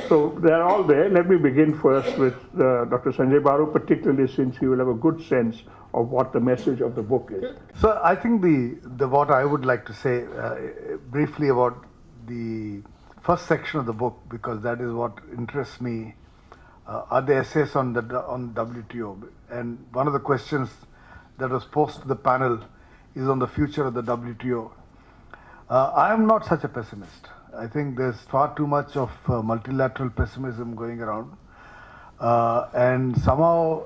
So they're all there. Let me begin first with Dr. Sanjay Baru, particularly since he will have a good sense of what the message of the book is. So I think the what I would like to say briefly about the first section of the book, because that is what interests me, are the essays on WTO. And one of the questions that was posed to the panel is on the future of the WTO. I am not such a pessimist. I think there's far too much of multilateral pessimism going around. And somehow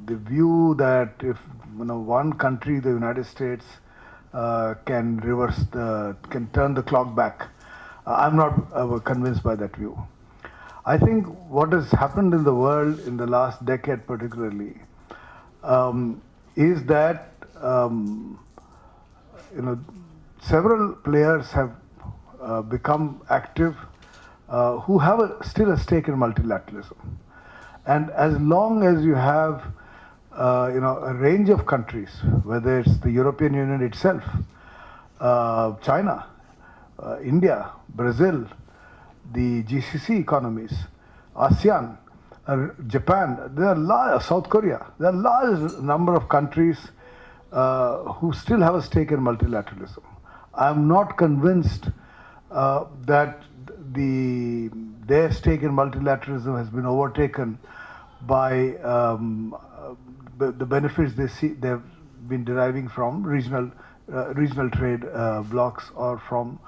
the view that if one country, the United States, can turn the clock back, I'm not convinced by that view. I think what has happened in the world in the last decade, particularly, is that several players have become active who have still a stake in multilateralism. And as long as you have a range of countries, whether it's the European Union itself, China, India, Brazil, the GCC economies, ASEAN, Japan, South Korea, there are a large number of countries who still have a stake in multilateralism. I am not convinced that their stake in multilateralism has been overtaken by the benefits they've been deriving from regional trade blocs or from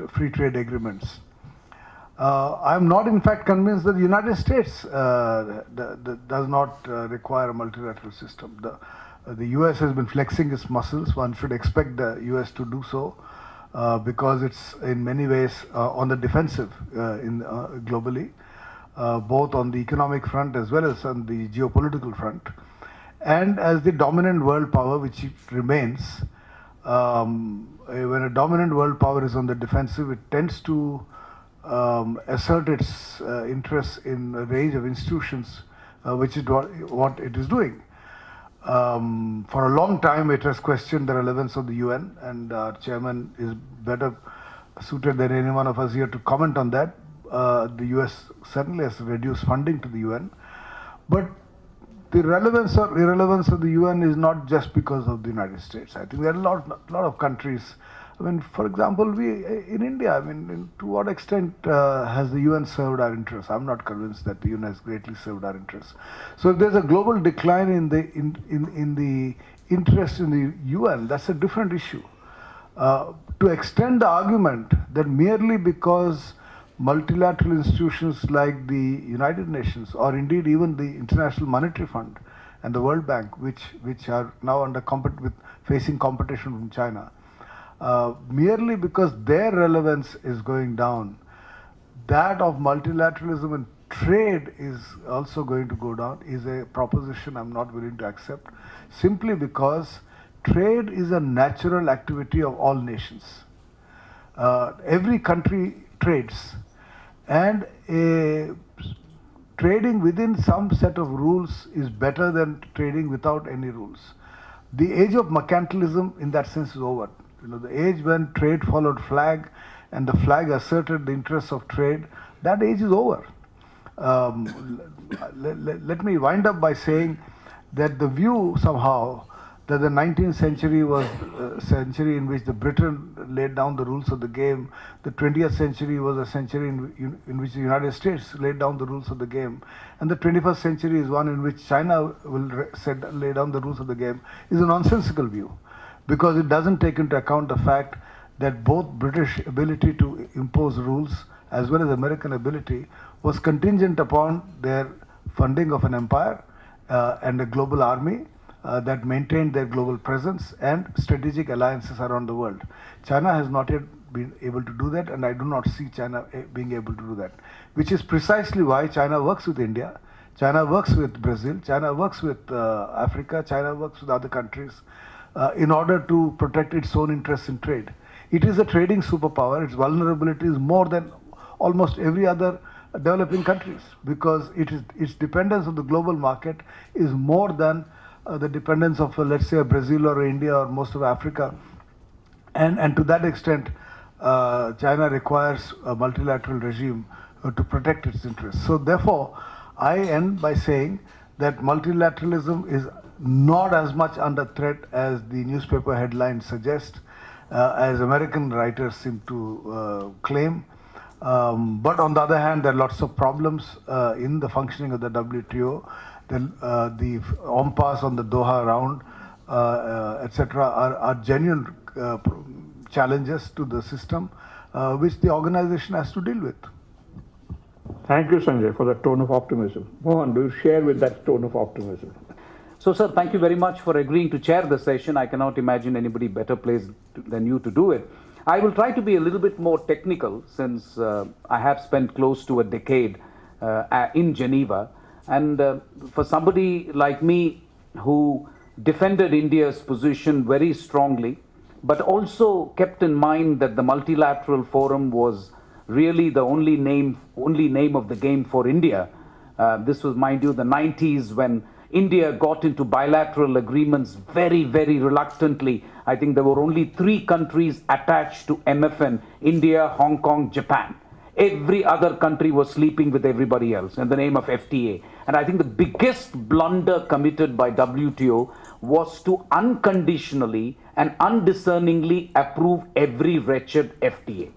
free trade agreements. I'm not, in fact, convinced that the United States does not require a multilateral system. The US has been flexing its muscles. One should expect the US to do so because it's in many ways on the defensive globally, both on the economic front as well as on the geopolitical front. And as the dominant world power, which it remains, when a dominant world power is on the defensive, it tends to assert its interests in a range of institutions, which is what it is doing. For a long time, it has questioned the relevance of the UN, and our chairman is better suited than any one of us here to comment on that. The US certainly has reduced funding to the UN, but the relevance or irrelevance of the UN is not just because of the United States. I think there are a lot of countries. I mean, for example, we in India, I mean, to what extent has the UN served our interests? I'm not convinced that the UN has greatly served our interests. So if there's a global decline in the interest in the UN, that's a different issue. To extend the argument that merely because multilateral institutions like the United Nations, or indeed even the International Monetary Fund and the World Bank, which are now facing competition from China, merely because their relevance is going down, that of multilateralism and trade is also going to go down, is a proposition I'm not willing to accept, simply because trade is a natural activity of all nations. Every country trades, and trading within some set of rules is better than trading without any rules. The age of mercantilism in that sense is over. The age when trade followed flag and the flag asserted the interests of trade, that age is over. Let me wind up by saying that the view somehow that the 19th century was a century in which the Britain laid down the rules of the game, the 20th century was a century in which the United States laid down the rules of the game, and the 21st century is one in which China will lay down the rules of the game, is a nonsensical view, because it doesn't take into account the fact that both British ability to impose rules as well as American ability was contingent upon their funding of an empire and a global army that maintained their global presence and strategic alliances around the world. China has not yet been able to do that, and I do not see China being able to do that, which is precisely why China works with India, China works with Brazil, China works with Africa, China works with other countries in order to protect its own interests in trade. It is a trading superpower. Its vulnerability is more than almost every other developing countries, because its dependence on the global market is more than the dependence of, let's say, Brazil or India or most of Africa. And to that extent, China requires a multilateral regime to protect its interests. So therefore, I end by saying that multilateralism is not as much under threat as the newspaper headlines suggest, as American writers seem to claim. But on the other hand, there are lots of problems in the functioning of the WTO. The impasse on the Doha round, etc., are genuine challenges to the system, which the organization has to deal with. Thank you, Sanjay, for that tone of optimism. Mohan, do you share with that tone of optimism? So, sir, thank you very much for agreeing to chair the session. I cannot imagine anybody better placed than you to do it. I will try to be a little bit more technical, since I have spent close to a decade in Geneva. And for somebody like me who defended India's position very strongly, but also kept in mind that the multilateral forum was really the only name of the game for India. This was, mind you, the 90s, when India got into bilateral agreements very, very reluctantly. I think there were only 3 countries attached to MFN: India, Hong Kong, Japan. Every other country was sleeping with everybody else in the name of FTA. And I think the biggest blunder committed by WTO was to unconditionally and undiscerningly approve every wretched FTA.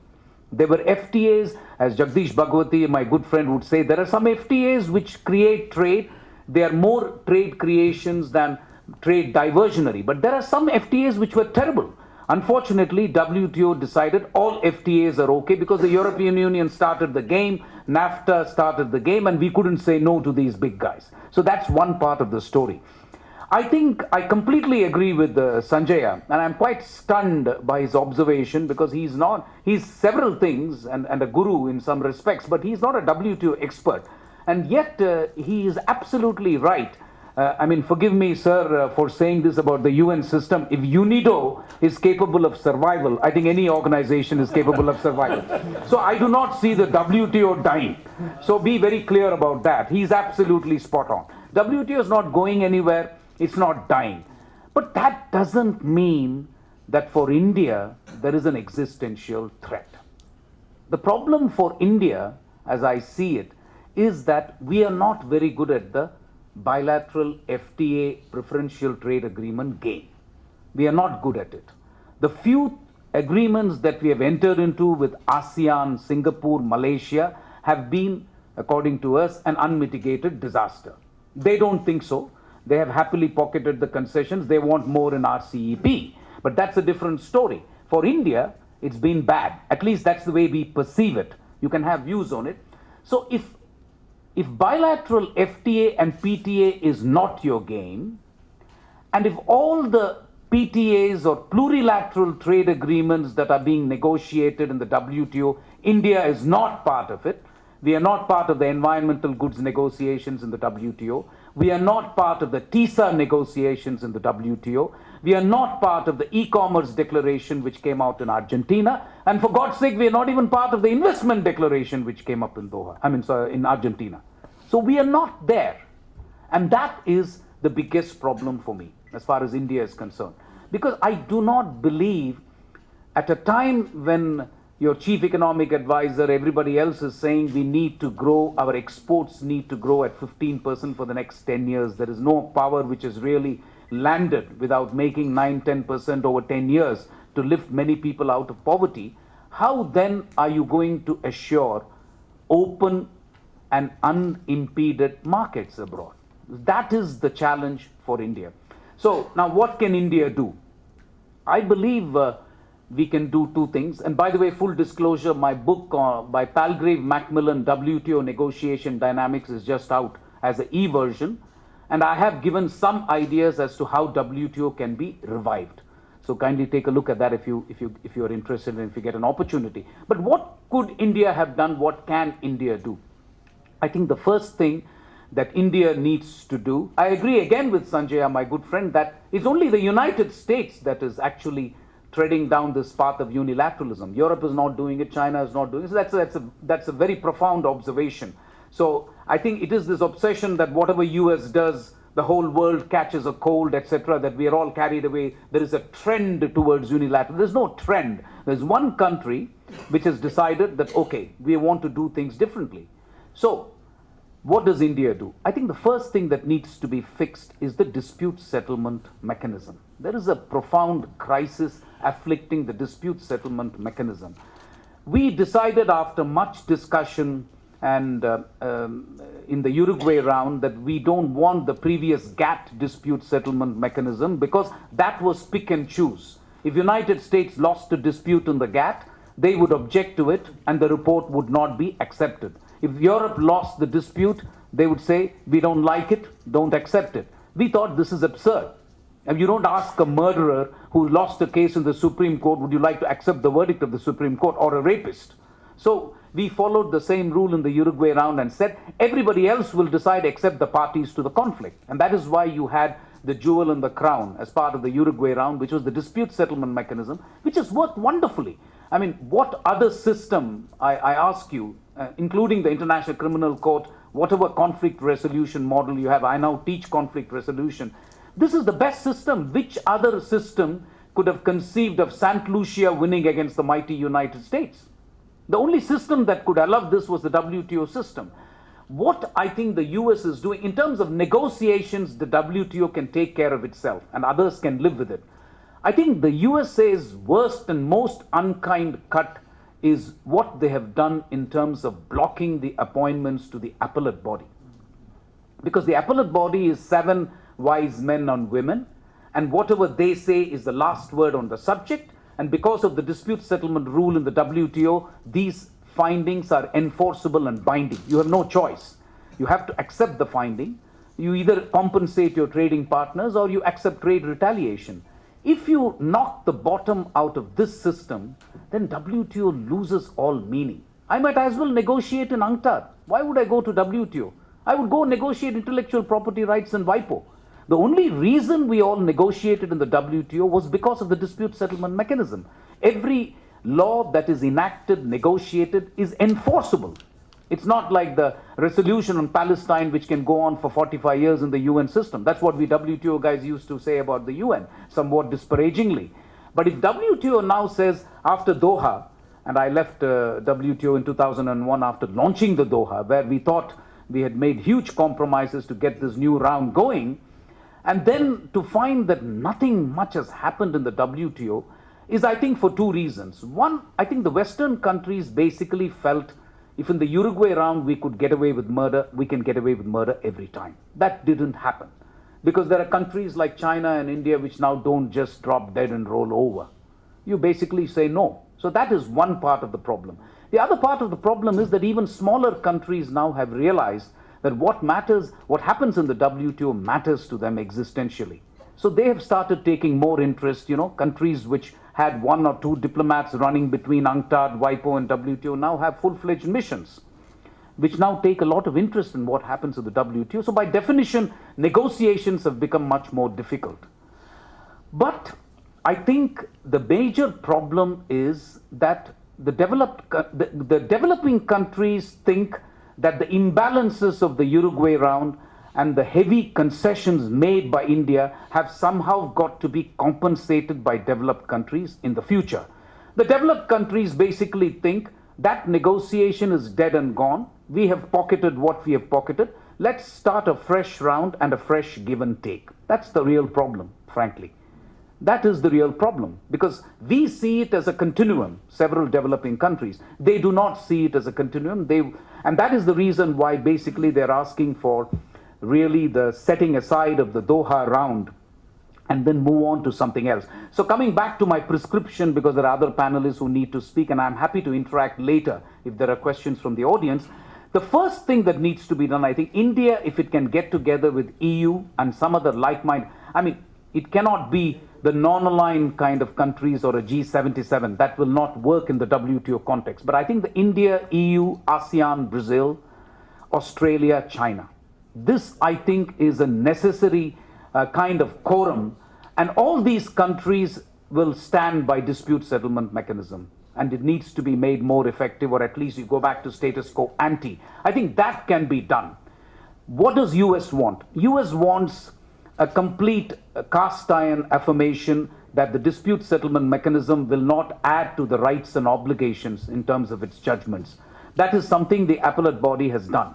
There were FTAs, as Jagdish Bhagwati, my good friend, would say, there are some FTAs which create trade. They are more trade creations than trade diversionary. But there are some FTAs which were terrible. Unfortunately, WTO decided all FTAs are okay because the European Union started the game, NAFTA started the game, and we couldn't say no to these big guys. So that's one part of the story. I think I completely agree with Sanjaya, and I'm quite stunned by his observation, because he's several things and a guru in some respects, but he's not a WTO expert. And yet he is absolutely right. I mean, forgive me, sir, for saying this about the UN system. If UNIDO is capable of survival, I think any organization is capable of survival. So I do not see the WTO dying. So be very clear about that. He's absolutely spot on. WTO is not going anywhere. It's not dying. But that doesn't mean that for India, there is an existential threat. The problem for India, as I see it, is that we are not very good at the bilateral FTA preferential trade agreement game. We are not good at it. The few agreements that we have entered into with ASEAN, Singapore, Malaysia have been, according to us, an unmitigated disaster. They don't think so. They have happily pocketed the concessions. They want more in RCEP. But that's a different story. For India, it's been bad. At least that's the way we perceive it. You can have views on it. So if bilateral FTA and PTA is not your game, and if all the PTAs or plurilateral trade agreements that are being negotiated in the WTO, India is not part of it. We are not part of the environmental goods negotiations in the WTO. We are not part of the TISA negotiations in the WTO. We are not part of the e-commerce declaration which came out in Argentina. And for God's sake, we are not even part of the investment declaration which came up in in Argentina. So we are not there. And that is the biggest problem for me as far as India is concerned. Because I do not believe, at a time when your chief economic advisor, everybody else is saying we need to grow, our exports need to grow at 15% for the next 10 years. There is no power which has really landed without making 9-10% over 10 years to lift many people out of poverty. How then are you going to assure open and unimpeded markets abroad? That is the challenge for India. So now what can India do? I believe we can do 2 things. And by the way, full disclosure, my book by Palgrave Macmillan, WTO Negotiation Dynamics, is just out as an e-version. And I have given some ideas as to how WTO can be revived. So kindly take a look at that if you're interested and if you get an opportunity. But what could India have done? What can India do? I think the first thing that India needs to do, I agree again with Sanjaya, my good friend, that it's only the United States that is actually treading down this path of unilateralism. Europe is not doing it, China is not doing it. So that's a very profound observation. So I think it is this obsession that whatever US does the whole world catches a cold, etc., that we are all carried away. There is a trend towards unilateral. There's no trend. There's one country which has decided that, okay, we want to do things differently. So, what does India do? I think the first thing that needs to be fixed is the dispute settlement mechanism. There is a profound crisis afflicting the dispute settlement mechanism. We decided after much discussion and in the Uruguay round that we don't want the previous GATT dispute settlement mechanism because that was pick and choose. If United States lost a dispute in the GATT, they would object to it and the report would not be accepted. If Europe lost the dispute, they would say, we don't like it, don't accept it. We thought this is absurd. And you don't ask a murderer who lost a case in the Supreme Court, would you like to accept the verdict of the Supreme Court, or a rapist? So we followed the same rule in the Uruguay round and said, everybody else will decide except the parties to the conflict. And that is why you had the jewel in the crown as part of the Uruguay round, which was the dispute settlement mechanism, which has worked wonderfully. I mean, what other system, I ask you, including the International Criminal Court, whatever conflict resolution model you have, I now teach conflict resolution. This is the best system. Which other system could have conceived of St. Lucia winning against the mighty United States? The only system that could allow this was the WTO system. What I think the US is doing, in terms of negotiations, the WTO can take care of itself and others can live with it. I think the USA's worst and most unkind cut is what they have done in terms of blocking the appointments to the appellate body. Because the appellate body is 7 wise men and women, and whatever they say is the last word on the subject, and because of the dispute settlement rule in the WTO, these findings are enforceable and binding. You have no choice. You have to accept the finding. You either compensate your trading partners or you accept trade retaliation. If you knock the bottom out of this system, then WTO loses all meaning. I might as well negotiate in UNCTAD. Why would I go to WTO? I would go negotiate intellectual property rights in WIPO. The only reason we all negotiated in the WTO was because of the dispute settlement mechanism. Every law that is enacted, negotiated, is enforceable. It's not like the resolution on Palestine, which can go on for 45 years in the UN system. That's what we WTO guys used to say about the UN, somewhat disparagingly. But if WTO now says, after Doha, and I left WTO in 2001 after launching the Doha, where we thought we had made huge compromises to get this new round going, and then to find that nothing much has happened in the WTO is, I think, for 2 reasons. One, I think the Western countries basically felt if in the Uruguay round we could get away with murder, we can get away with murder every time. That didn't happen. Because there are countries like China and India which now don't just drop dead and roll over. You basically say no. So that is one part of the problem. The other part of the problem is that even smaller countries now have realized that what matters, what happens in the WTO matters to them existentially. So they have started taking more interest, countries which had 1 or 2 diplomats running between UNCTAD, WIPO and WTO now have full-fledged missions, which now take a lot of interest in what happens in the WTO. So by definition, negotiations have become much more difficult. But I think the major problem is that the developing countries think that the imbalances of the Uruguay round and the heavy concessions made by India have somehow got to be compensated by developed countries in the future. The developed countries basically think that negotiation is dead and gone. We have pocketed what we have pocketed. Let's start a fresh round and a fresh give and take. That's the real problem, frankly. That is the real problem, because we see it as a continuum, several developing countries. They do not see it as a continuum. And that is the reason why basically they're asking for really the setting aside of the Doha round and then move on to something else. So coming back to my prescription, because there are other panelists who need to speak, and I'm happy to interact later if there are questions from the audience. The first thing that needs to be done, I think, India, if it can get together with EU and some other like-minded, it cannot be the non-aligned kind of countries or a G77. That will not work in the WTO context. But I think the India, EU, ASEAN, Brazil, Australia, China. This, I think, is a necessary kind of quorum. And all these countries will stand by dispute settlement mechanism. And it needs to be made more effective, or at least you go back to status quo ante. I think that can be done. What does US want? US wants a complete cast iron affirmation that the dispute settlement mechanism will not add to the rights and obligations in terms of its judgments. That is something the appellate body has done.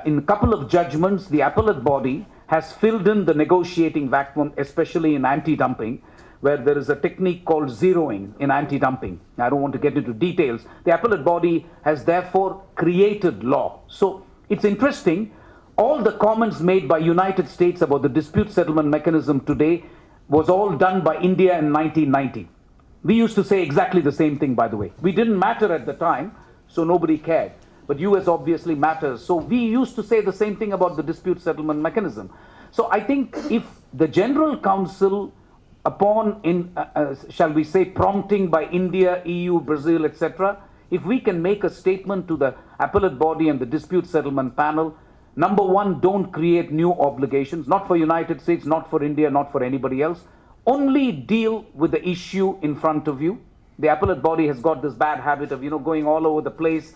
In a couple of judgments, the appellate body has filled in the negotiating vacuum, especially in anti-dumping, where there is a technique called zeroing in anti-dumping. I don't want to get into details. The appellate body has therefore created law. So it's interesting, all the comments made by United States about the dispute settlement mechanism today was all done by India in 1990. We used to say exactly the same thing, by the way. We didn't matter at the time, so nobody cared. But US obviously matters. So we used to say the same thing about the dispute settlement mechanism. So I think if the General Council, upon, shall we say, prompting by India, EU, Brazil, etc., if we can make a statement to the appellate body and the dispute settlement panel, number one, don't create new obligations, not for United States, not for India, not for anybody else. Only deal with the issue in front of you. The appellate body has got this bad habit of, going all over the place,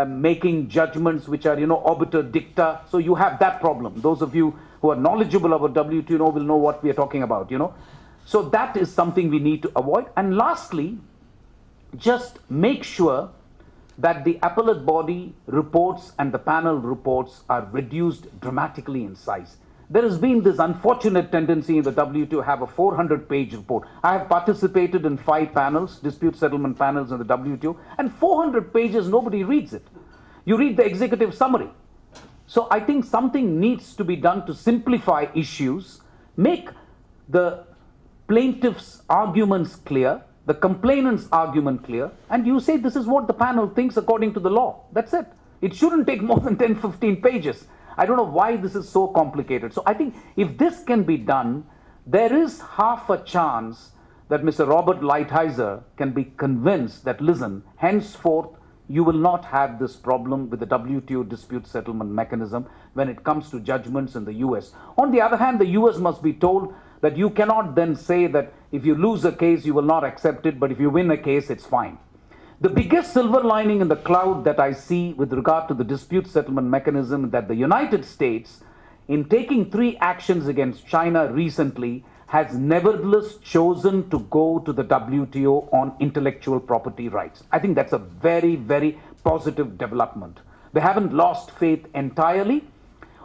making judgments which are, obiter dicta. So you have that problem. Those of you who are knowledgeable about WTO will know what we are talking about, So that is something we need to avoid. And lastly, just make sure that the appellate body reports and the panel reports are reduced dramatically in size. There has been this unfortunate tendency in the WTO to have a 400-page report. I have participated in 5 panels, dispute settlement panels in the WTO, and 400 pages, nobody reads it. You read the executive summary. So I think something needs to be done to simplify issues, make the plaintiff's arguments clear, the complainant's argument clear, and you say this is what the panel thinks according to the law. That's it. It shouldn't take more than 10, 15 pages. I don't know why this is so complicated. So I think if this can be done, there is half a chance that Mr. Robert Lighthizer can be convinced that, listen, henceforth, you will not have this problem with the WTO dispute settlement mechanism when it comes to judgments in the US. On the other hand, the US must be told that you cannot then say that if you lose a case, you will not accept it, but if you win a case, it's fine. The biggest silver lining in the cloud that I see with regard to the dispute settlement mechanism is that the United States, in taking 3 actions against China recently, has nevertheless chosen to go to the WTO on intellectual property rights. I think that's a very, very positive development. They haven't lost faith entirely.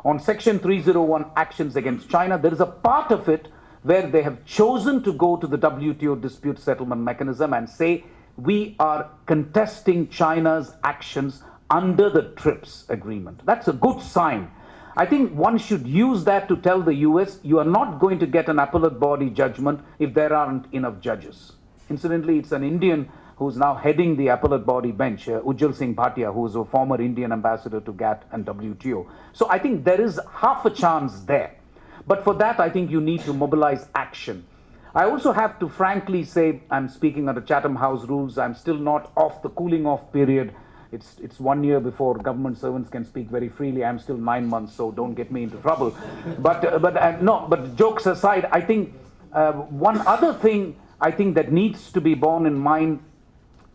On Section 301 actions against China, there is a part of it where they have chosen to go to the WTO dispute settlement mechanism and say, we are contesting China's actions under the TRIPS agreement. That's a good sign. I think one should use that to tell the US, you are not going to get an appellate body judgment if there aren't enough judges. Incidentally, it's an Indian who's now heading the appellate body bench, Ujjal Singh Bhatia, who is a former Indian ambassador to GATT and WTO. So I think there is half a chance there. But for that, I think you need to mobilize action. I also have to frankly say, I'm speaking under Chatham House rules, I'm still not off the cooling off period. It's 1 year before government servants can speak very freely. I'm still 9 months, so don't get me into trouble. But jokes aside, I think one other thing I think that needs to be borne in mind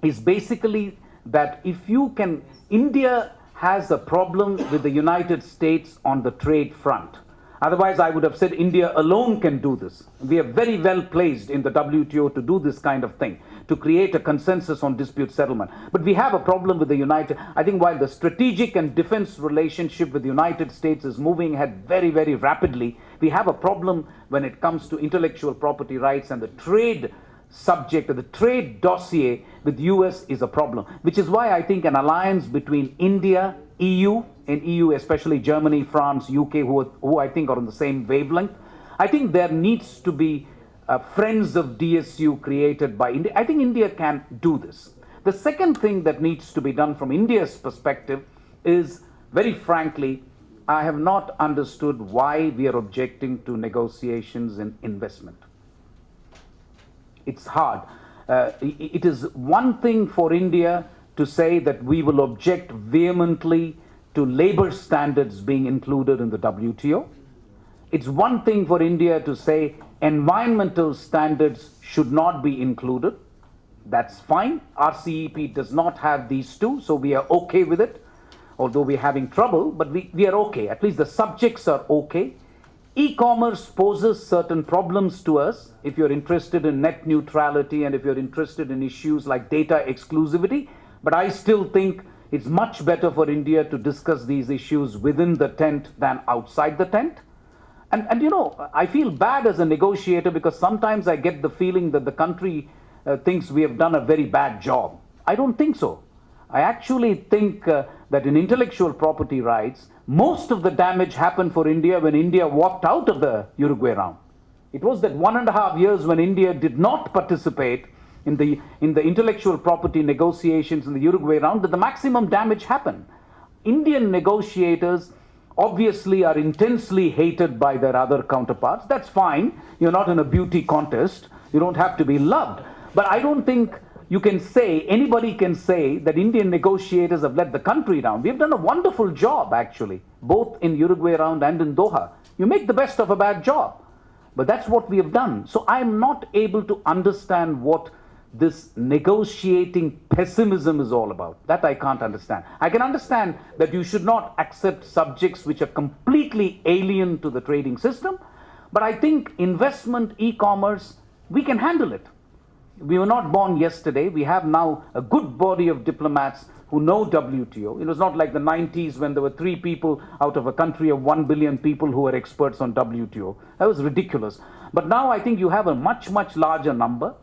is basically that if you can, India has a problem with the United States on the trade front. Otherwise, I would have said India alone can do this. We are very well placed in the WTO to do this kind of thing, to create a consensus on dispute settlement. But we have a problem with the I think while the strategic and defense relationship with the United States is moving ahead very, very rapidly, we have a problem when it comes to intellectual property rights, and the trade subject, the trade dossier with US is a problem, which is why I think an alliance between India, EU, and EU, especially Germany, France, UK, who I think are on the same wavelength. I think there needs to be friends of DSU created by India. I think India can do this. The second thing that needs to be done from India's perspective is, very frankly, I have not understood why we are objecting to negotiations in investment. It's hard. It is one thing for India to say that we will object vehemently to labor standards being included in the WTO. It's one thing for India to say environmental standards should not be included. That's fine. Our CEP does not have these two, so we are okay with it. although we're having trouble, but we are okay. At least the subjects are okay. E-commerce poses certain problems to us if you're interested in net neutrality and if you're interested in issues like data exclusivity. But I still think it's much better for India to discuss these issues within the tent than outside the tent. And you know, I feel bad as a negotiator because sometimes I get the feeling that the country thinks we have done a very bad job. I don't think so. I actually think that in intellectual property rights, most of the damage happened for India when India walked out of the Uruguay round. It was that 1.5 years when India did not participate in the intellectual property negotiations in the Uruguay round that the maximum damage happened. Indian negotiators obviously are intensely hated by their other counterparts. That's fine. You're not in a beauty contest. You don't have to be loved. But I don't think you can say, anybody can say that Indian negotiators have let the country down. We've done a wonderful job, actually, both in Uruguay round and in Doha. You make the best of a bad job. But that's what we have done. So I'm not able to understand what this negotiating pessimism is all about. That I can't understand. I can understand that you should not accept subjects which are completely alien to the trading system. But I think investment, e-commerce, we can handle it. We were not born yesterday. We have now a good body of diplomats who know WTO. It was not like the 90s when there were 3 people out of a country of 1 billion people who were experts on WTO. That was ridiculous. But now I think you have a much, much larger number.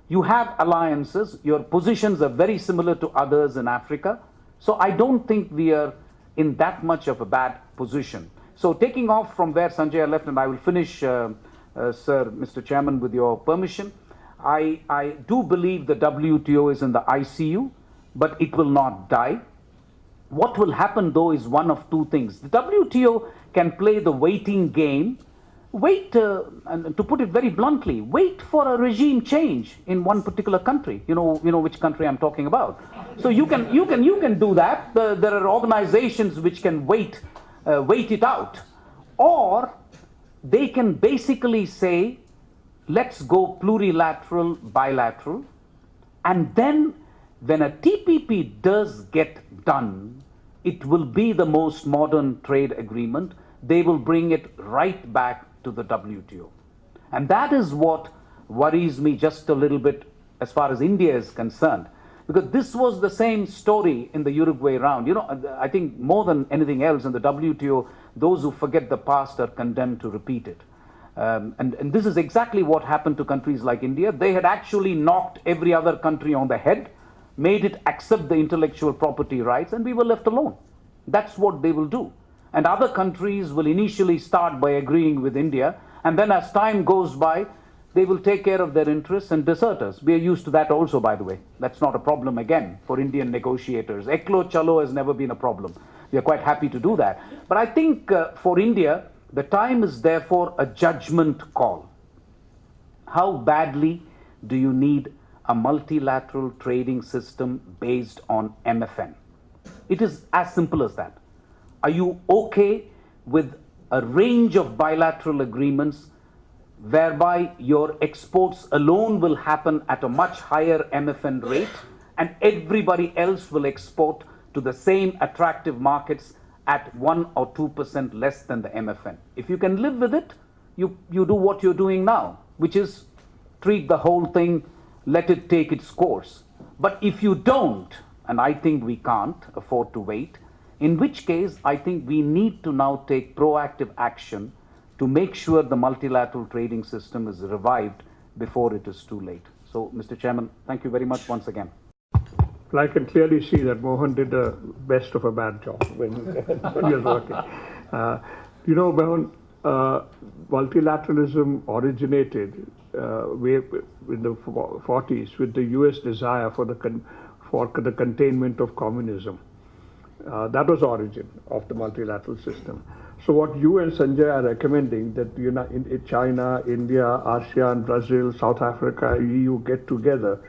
You have alliances. Your positions are very similar to others in Africa. So I don't think we are in that much of a bad position. So taking off from where Sanjay left, and I will finish, sir, Mr. Chairman, with your permission. I do believe the WTO is in the ICU, but it will not die. What will happen, though, is one of 2 things. The WTO can play the waiting game. Wait, and to put it very bluntly, wait for a regime change in one particular country. You know which country I'm talking about. So you can do that. There are organizations which can wait it out, or they can basically say, let's go plurilateral, bilateral, and then when a TPP does get done, it will be the most modern trade agreement. They will bring it right back to the WTO. And that is what worries me just a little bit as far as India is concerned. Because this was the same story in the Uruguay round. You know, I think more than anything else in the WTO, those who forget the past are condemned to repeat it. And this is exactly what happened to countries like India. They had actually knocked every other country on the head, made it accept the intellectual property rights, and we were left alone. That's what they will do. And other countries will initially start by agreeing with India, and then as time goes by, they will take care of their interests and desert us. We are used to that also, by the way. That's not a problem again for Indian negotiators. Eklo chalo has never been a problem. We are quite happy to do that. But I think for India, the time is therefore a judgment call. How badly do you need a multilateral trading system based on MFN? It is as simple as that. Are you okay with a range of bilateral agreements whereby your exports alone will happen at a much higher MFN rate and everybody else will export to the same attractive markets at 1 or 2% less than the MFN? If you can live with it, you do what you're doing now, which is treat the whole thing, let it take its course. But if you don't, and I think we can't afford to wait, in which case I think we need to now take proactive action to make sure the multilateral trading system is revived before it is too late. So, Mr. Chairman, thank you very much once again. Well, I can clearly see that Mohan did the best of a bad job when he was working. You know, Mohan, multilateralism originated way in the 40s with the U.S. desire for the containment of communism. That was origin of the multilateral system. So what you and Sanjay are recommending, that in China, India, ASEAN, Brazil, South Africa, EU get together,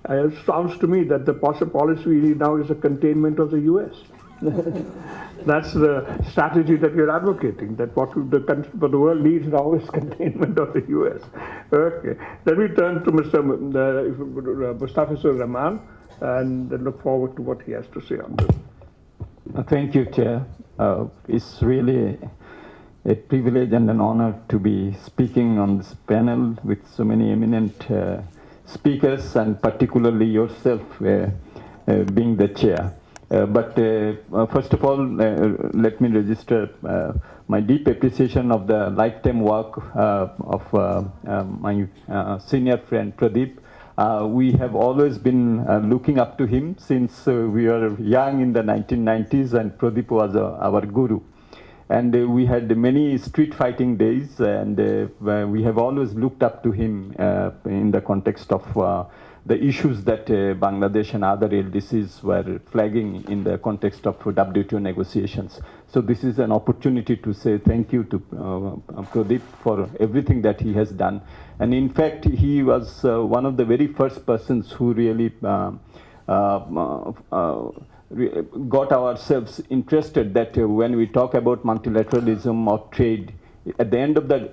it sounds to me that the policy we need now is a containment of the US. That's the strategy that you're advocating, that what the world needs now is containment of the US. Okay, let me turn to Mr. Mustafizur Rahman and look forward to what he has to say on this. Thank you, Chair. It's really a privilege and an honor to be speaking on this panel with so many eminent speakers, and particularly yourself being the chair. But first of all, let me register my deep appreciation of the lifetime work of my senior friend Pradeep. We have always been looking up to him since we were young in the 1990s, and Pradeep was our guru. And we had many street fighting days, and we have always looked up to him in the context of the issues that Bangladesh and other LDCs were flagging in the context of WTO negotiations. So this is an opportunity to say thank you to Pradeep for everything that he has done. And in fact, he was one of the very first persons who really got ourselves interested that when we talk about multilateralism or trade, at the end of the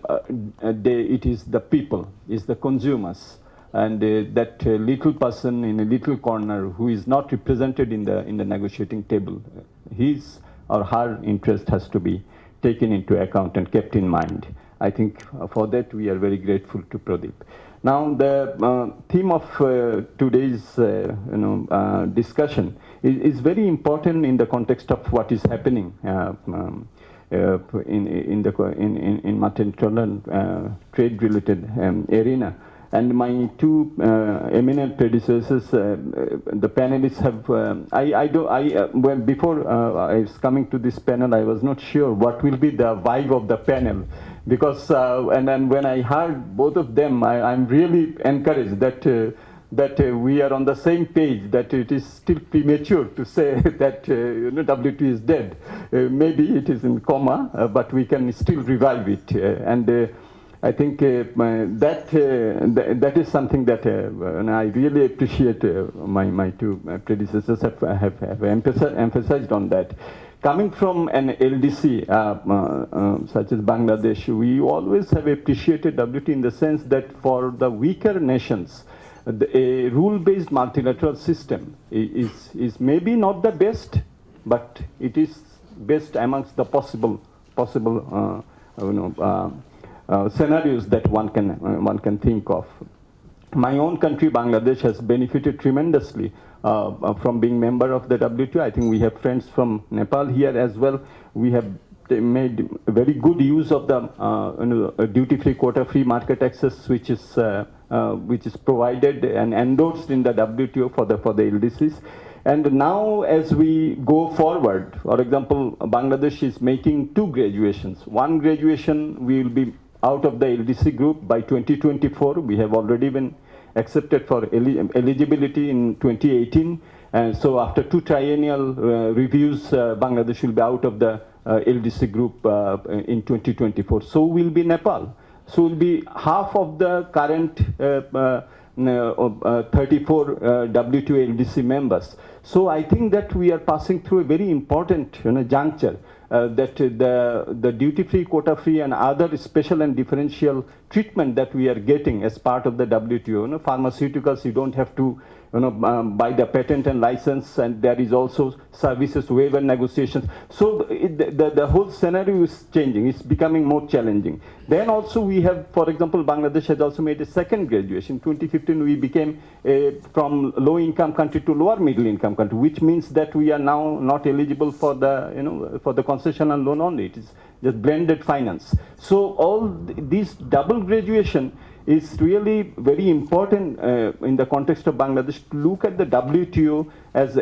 day, it is the people, it's the consumers. And that little person in a little corner who is not represented in the negotiating table, his or her interest has to be taken into account and kept in mind. I think for that we are very grateful to Pradeep. Now the theme of today's discussion is very important in the context of what is happening in multilateral trade-related arena. And my two eminent predecessors, the panelists have, well, before I was coming to this panel, I was not sure what will be the vibe of the panel. Because, and then when I heard both of them, I'm really encouraged that we are on the same page, that it is still premature to say that WTO is dead. Maybe it is in coma, but we can still revive it. I think that is something that and I really appreciate my two predecessors have emphasized on that. Coming from an LDC such as Bangladesh, we always have appreciated WTO in the sense that for the weaker nations, a rule-based multilateral system is maybe not the best, but it is best amongst the possible scenarios that one can think of. My own country, Bangladesh, has benefited tremendously from being member of the WTO. I think we have friends from Nepal here as well. We have made very good use of the duty-free, quota-free market access, which is provided and endorsed in the WTO for the LDCs. And now, as we go forward, for example, Bangladesh is making two graduations. One graduation, we will be out of the LDC group by 2024. We have already been accepted for eligibility in 2018. And so after two triennial reviews, Bangladesh will be out of the LDC group in 2024. So will be Nepal. So will be half of the current 34 WTO LDC members. So I think that we are passing through a very important juncture. That the duty-free, quota-free, and other special and differential treatment that we are getting as part of the WTO. Pharmaceuticals, you don't have to buy the patent and license, and there is also services waiver negotiations. So the whole scenario is changing. It's becoming more challenging. Then also we have, for example, Bangladesh has also made a second graduation. In 2015, we became from low-income country to lower middle-income country, which means that we are now not eligible for the for the concessional loan only. It is just blended finance. So all these double graduation is really very important in the context of Bangladesh to look at the WTO as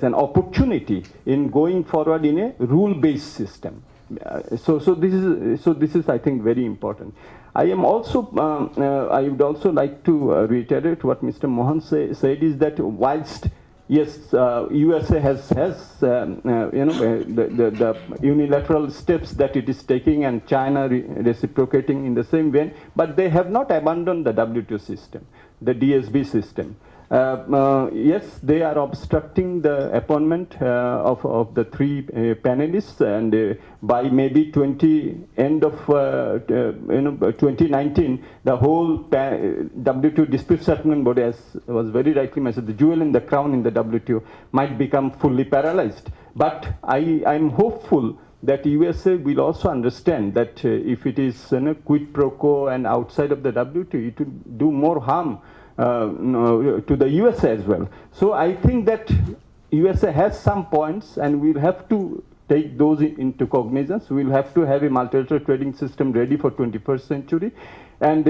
an opportunity in going forward in a rule-based system. So this is I think very important. I am also I would also like to reiterate what Mr. Mohan said is that whilst yes, USA has the unilateral steps that it is taking, and China reciprocating in the same vein, but they have not abandoned the WTO system, the DSB system. Yes, they are obstructing the appointment of the three panelists, and by maybe end of 2019, the whole WTO dispute settlement body, as was very rightly mentioned, the jewel in the crown in the WTO, might become fully paralyzed. But I'm hopeful that USA will also understand that if it is quid pro quo and outside of the WTO, it will do more harm to the USA as well. So I think that USA has some points, and we'll have to take those into cognizance. We'll have to have a multilateral trading system ready for 21st century. And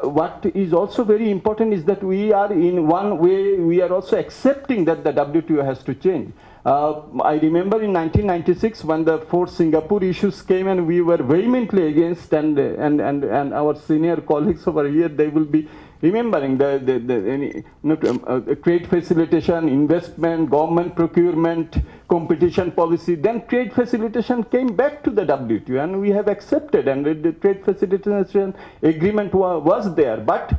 what is also very important is that we are, in one way, we are also accepting that the WTO has to change. I remember in 1996 when the 4 Singapore issues came, and we were vehemently against, and our senior colleagues over here, they will be remembering the trade facilitation, investment, government procurement, competition policy. Then trade facilitation came back to the WTO, and we have accepted, and the trade facilitation agreement was there, but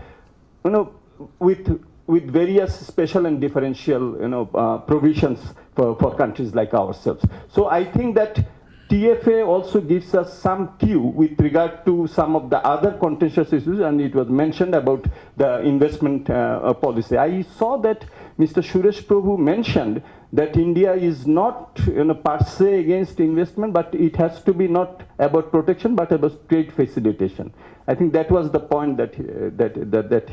with various special and differential provisions for countries like ourselves. So I think that TFA also gives us some cue with regard to some of the other contentious issues, and it was mentioned about the investment policy. I saw that Mr. Suresh Prabhu mentioned that India is not per se against investment, but it has to be not about protection, but about trade facilitation. I think that was the point that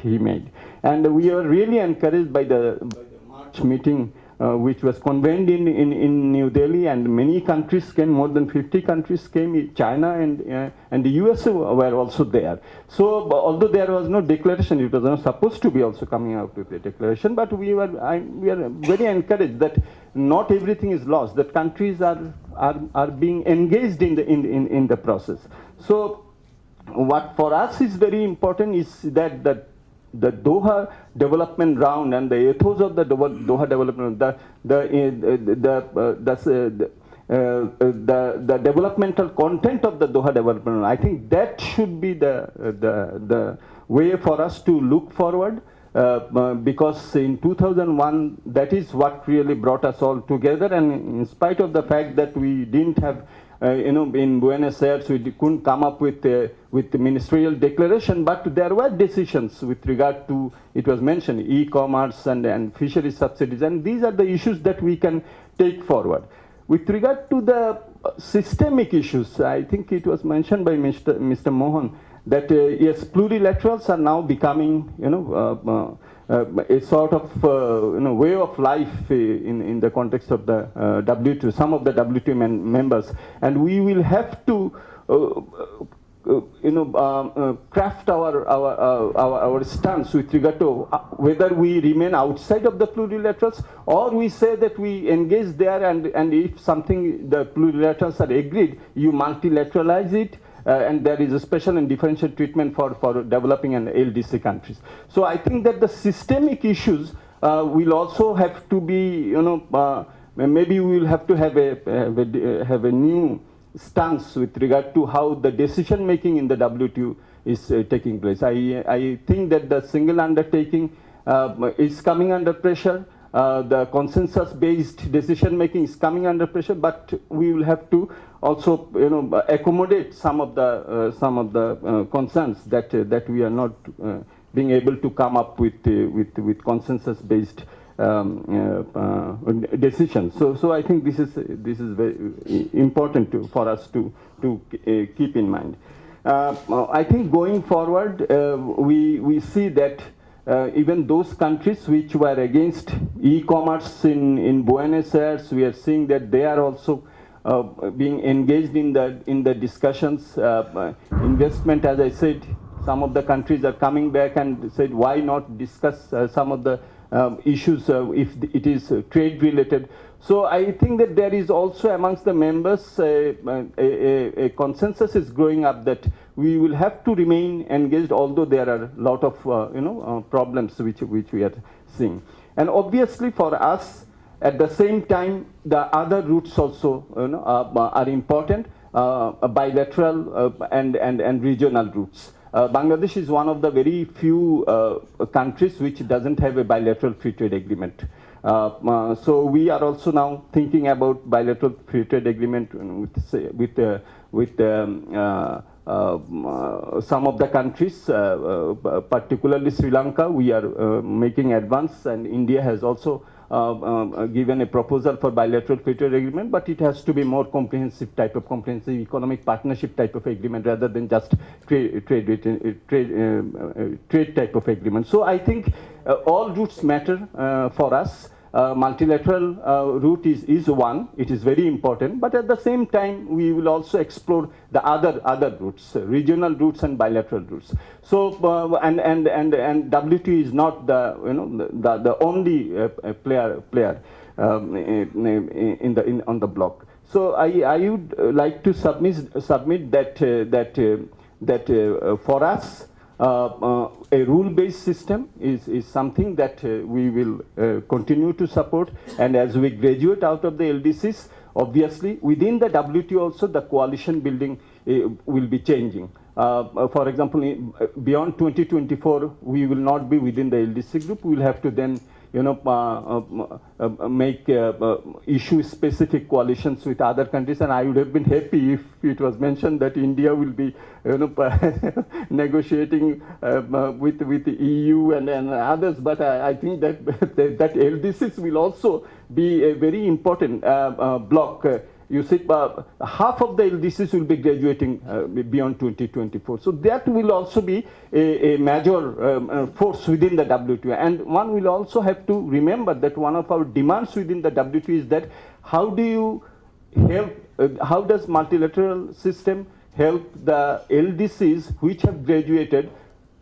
he made. And we are really encouraged by the March meeting, which was convened in New Delhi, and many countries came, more than 50 countries came. China and the US were also there. So although there was no declaration, it was not supposed to be also coming out with a declaration, but we are very encouraged that not everything is lost, that countries are being engaged in the process. So what for us is very important is that the Doha development round and the ethos of the Doha development, the developmental content of the Doha development, I think that should be the way for us to look forward, because in 2001, that is what really brought us all together, and in spite of the fact that we didn't have in Buenos Aires, we couldn't come up with the ministerial declaration, but there were decisions with regard to, it was mentioned, e-commerce and fisheries subsidies, and these are the issues that we can take forward. With regard to the systemic issues, I think it was mentioned by Mr. Mohan that yes, plurilaterals are now becoming, a sort of way of life in the context of the WTO, some of the WTO members, and we will have to craft our stance with regard to whether we remain outside of the plurilaterals or we say that we engage there, and if something the plurilaterals are agreed, you multilateralize it. And there is a special and differential treatment for developing and LDC countries. So I think that the systemic issues will also have to be, maybe we will have to have a new stance with regard to how the decision making in the WTO is taking place. I think that the single undertaking is coming under pressure. The consensus-based decision-making is coming under pressure, but we will have to also, accommodate some of the concerns that we are not being able to come up with consensus-based decisions. So I think this is very important for us to keep in mind. I think going forward, we see that. Even those countries which were against e-commerce in Buenos Aires, we are seeing that they are also being engaged in the discussions. Investment, as I said, some of the countries are coming back and said, why not discuss some of the issues if it is trade related. So I think that there is also amongst the members a consensus is growing up that we will have to remain engaged, although there are a lot of problems which we are seeing. And obviously for us, at the same time, the other routes also are important, bilateral and regional routes. Bangladesh is one of the very few countries which doesn't have a bilateral free trade agreement. So we are also now thinking about bilateral free trade agreement with some of the countries, particularly Sri Lanka. We are making advance, and India has also given a proposal for bilateral free trade agreement, but it has to be more comprehensive economic partnership type of agreement rather than just trade type of agreement. So I think all routes matter for us. Multilateral route is one, it is very important, but at the same time we will also explore the other routes, regional routes and bilateral routes. So and WTO is not the only player on the block. So I would like to submit that for us a rule-based system is something that we will continue to support, and as we graduate out of the LDCs, obviously within the WTO also the coalition building will be changing. For example, beyond 2024 we will not be within the LDC group. We will have to then make issue-specific coalitions with other countries, and I would have been happy if it was mentioned that India will be negotiating with the EU and others. But I think that that LDCs will also be a very important block. You see, half of the LDCs will be graduating beyond 2024. So that will also be a major force within the WTO. And one will also have to remember that one of our demands within the WTO is that how do you help, how does multilateral system help the LDCs which have graduated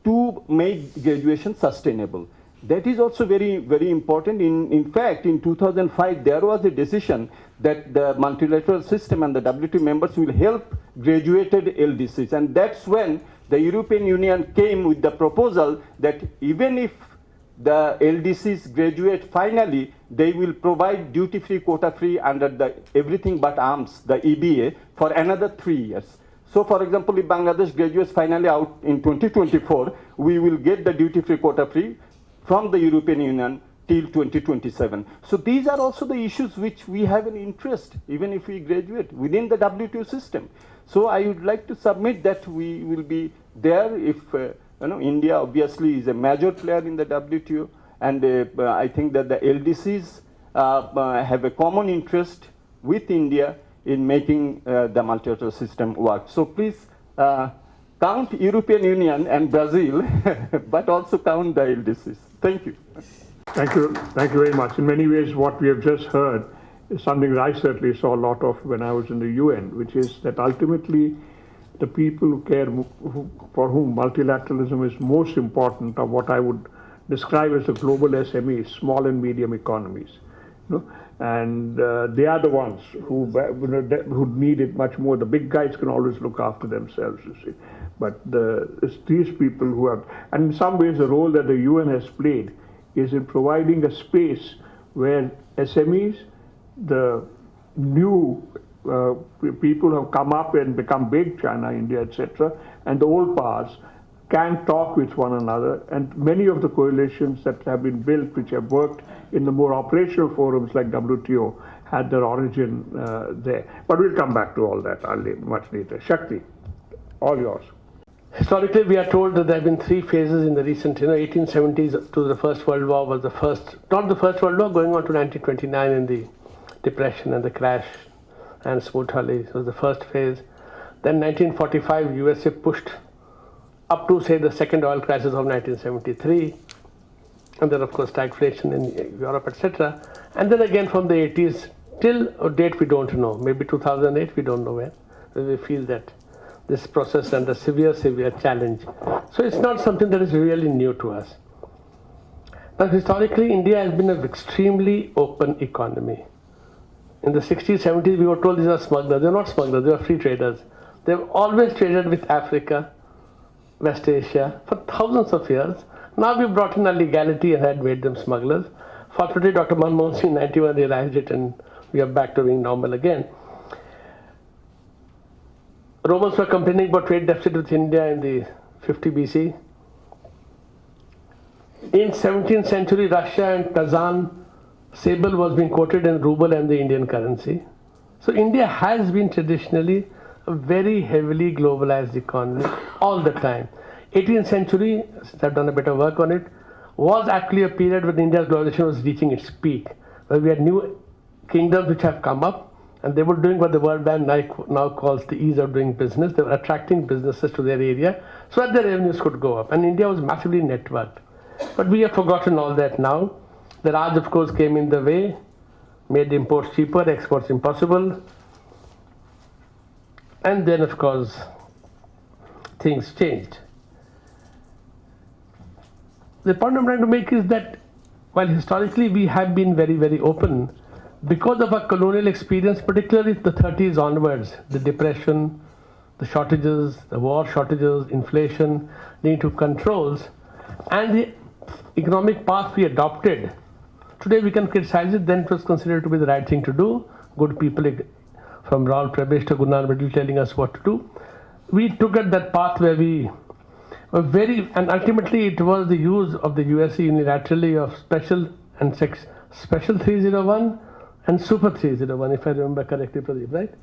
to make graduation sustainable? That is also very, very important. In fact, in 2005, there was a decision that the multilateral system and the WTO members will help graduated LDCs. And that's when the European Union came with the proposal that even if the LDCs graduate finally, they will provide duty-free, quota-free under the everything but arms, the EBA, for another 3 years. So, for example, if Bangladesh graduates finally out in 2024, we will get the duty-free, quota-free from the European Union till 2027. So these are also the issues which we have an interest, even if we graduate within the WTO system. So I would like to submit that we will be there if, India obviously is a major player in the WTO, and I think that the LDCs have a common interest with India in making the multilateral system work. So please count European Union and Brazil, but also count the LDCs. Thank you. Thank you very much. In many ways, what we have just heard is something I certainly saw a lot of when I was in the UN, which is that ultimately the people who care, for whom multilateralism is most important, are what I would describe as the global SMEs, small and medium economies. And they are the ones who need it much more. The big guys can always look after themselves, you see. But it's these people who have, and in some ways the role that the UN has played is in providing a space where SMEs, the new people who have come up and become big, China, India, etc., and the old powers can talk with one another. And many of the coalitions that have been built, which have worked in the more operational forums like WTO, had their origin there. But we'll come back to all that much later. Shakti, all yours. Historically, we are told that there have been 3 phases in the recent, 1870s to the First World War was the first, not the First World War, going on to 1929 in the Depression and the crash, and Smoot-Hawley was the first phase. Then 1945, USA pushed up to, say, the second oil crisis of 1973, and then of course stagflation in Europe, etc. And then again from the 80s till a date we don't know, maybe 2008, we don't know when, we feel that this process under severe challenge. So it's not something that is really new to us. Now historically, India has been an extremely open economy. In the 60s, 70s, we were told these are smugglers. They're not smugglers, they are free traders. They've always traded with Africa, West Asia for thousands of years. Now we brought in a legality and had made them smugglers. Fortunately, Dr. Manmohan Singh in 91 realized it, and we are back to being normal again. Romans were complaining about trade deficit with India in the 50 BC. In 17th century, Russia and Kazan sable was being quoted in ruble and the Indian currency. So India has been traditionally a very heavily globalized economy all the time. 18th century, I've done a bit of work on it, was actually a period when India's globalization was reaching its peak, where we had new kingdoms which have come up, and they were doing what the World Bank now calls the ease of doing business. They were attracting businesses to their area so that their revenues could go up. And India was massively networked. But we have forgotten all that now. The Raj, of course, came in the way, made imports cheaper, exports impossible. And then, of course, things changed. The point I'm trying to make is that while historically we have been very, very open, because of our colonial experience, particularly the 30s onwards, the depression, the shortages, the war shortages, inflation, need to controls, and the economic path we adopted, today we can criticize it, then it was considered to be the right thing to do. Good people from Raul Prebish to Gunnar Vidal telling us what to do. We took at that path where we were and ultimately it was the use of the USA unilaterally of special 301 and Super 301, if I remember correctly, Pradeep, right?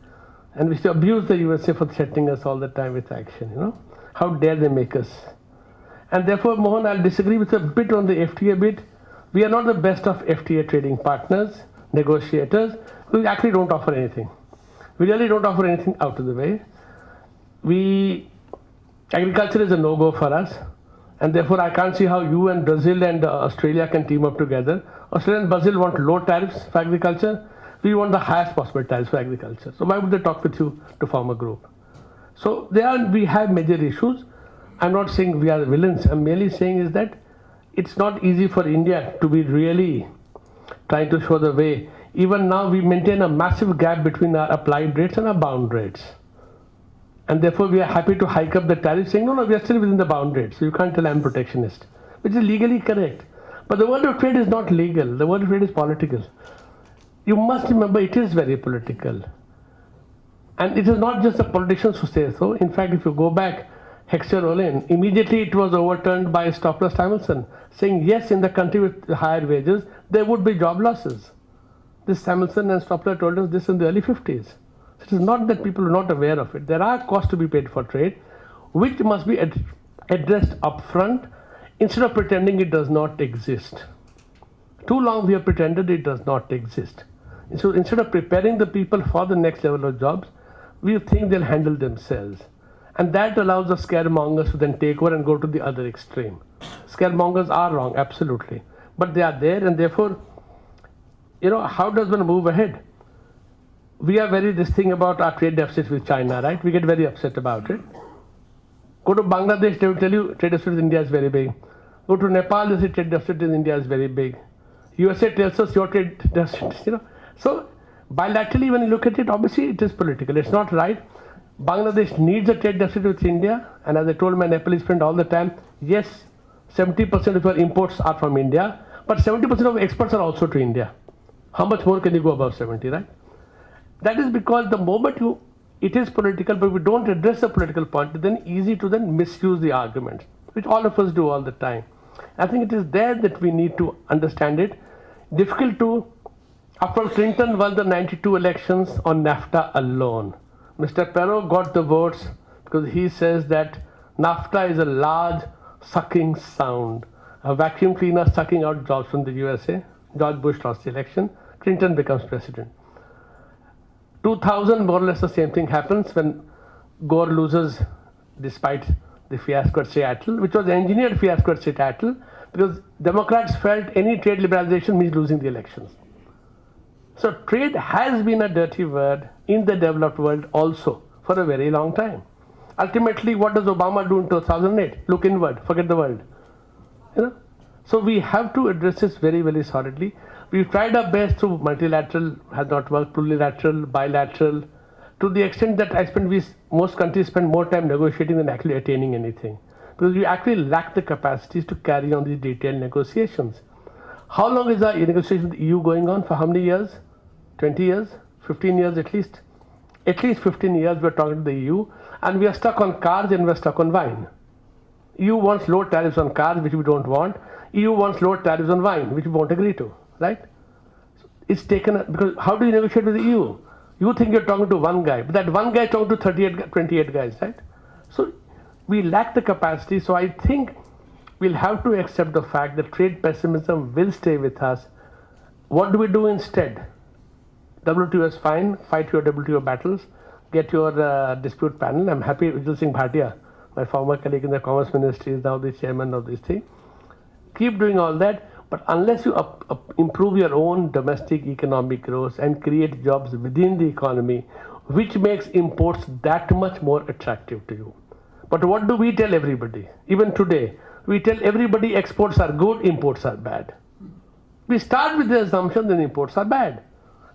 And we abused the USA for threatening us all the time with action, you know. How dare they make us? And therefore, Mohan, I'll disagree with you a bit on the FTA bit. We are not the best of FTA trading partners, negotiators. We actually don't offer anything. We really don't offer anything out of the way. Agriculture is a no-go for us. And therefore, I can't see how you and Brazil and Australia can team up together. Australia and Brazil want low tariffs for agriculture. We want the highest possible tariffs for agriculture. So why would they talk with you to form a group? So we have major issues. I'm not saying we are villains. I'm merely saying is that it's not easy for India to be really trying to show the way. Even now, we maintain a massive gap between our applied rates and our bound rates. And therefore, we are happy to hike up the tariff, saying, no, we are still within the bound rate, so you can't tell I'm protectionist, which is legally correct. But the world of trade is not legal. The world of trade is political. You must remember it is very political. And it is not just the politicians who say so. In fact, if you go back, Hector Olin, immediately it was overturned by Stopler Samuelson, saying, yes, in the country with higher wages, there would be job losses. This Samuelson and Stopler told us this in the early 50s. It is not that people are not aware of it. There are costs to be paid for trade, which must be addressed upfront instead of pretending it does not exist. Too long we have pretended it does not exist. So instead of preparing the people for the next level of jobs, we think they'll handle themselves. And that allows the scaremongers to then take over and go to the other extreme. Scaremongers are wrong, absolutely. But they are there, and therefore, how does one move ahead? We are this thing about our trade deficit with China, right? We get very upset about it. Go to Bangladesh, they will tell you trade deficit in India is very big. Go to Nepal, they say trade deficit in India is very big. USA tells us your trade deficit, So bilaterally, when you look at it, obviously it is political. It's not right. Bangladesh needs a trade deficit with India. And as I told my Nepalese friend all the time, yes, 70% of your imports are from India, but 70% of exports are also to India. How much more can you go above 70, right? That is because the moment it is political, but we don't address the political point, then easy to then misuse the arguments, which all of us do all the time. I think it is there that we need to understand it. Difficult to, after Clinton won the 92 elections on NAFTA alone. Mr. Perot got the votes because he says that NAFTA is a large sucking sound, a vacuum cleaner sucking out jobs from the USA. George Bush lost the election. Clinton becomes president. 2000, more or less the same thing happens when Gore loses despite the fiasco at Seattle, which was an engineered fiasco at Seattle, because Democrats felt any trade liberalization means losing the elections. So trade has been a dirty word in the developed world also for a very long time. Ultimately, what does Obama do in 2008? Look inward, forget the world. So we have to address this very, very solidly. We've tried our best through multilateral, has not worked, plurilateral, bilateral, to the extent that most countries spend more time negotiating than actually attaining anything. Because we actually lack the capacities to carry on these detailed negotiations. How long is our negotiation with the EU going on? For how many years? 20 years? 15 years at least? At least 15 years we're talking to the EU, and we are stuck on cars and we're stuck on wine. EU wants low tariffs on cars, which we don't want. EU wants low tariffs on wine, which we won't agree to, right? So it's taken, because how do you negotiate with the EU? You think you're talking to one guy, but that one guy talking to 28 guys, right? So we lack the capacity. So I think we'll have to accept the fact that trade pessimism will stay with us. What do we do instead? WTO is fine, fight your WTO battles, get your dispute panel. I'm happy Vijay Singh Bhatia, my former colleague in the Commerce Ministry, is now the chairman of this thing. Keep doing all that, but unless you improve your own domestic economic growth and create jobs within the economy, which makes imports that much more attractive to you. But what do we tell everybody? Even today, we tell everybody exports are good, imports are bad. We start with the assumption that imports are bad.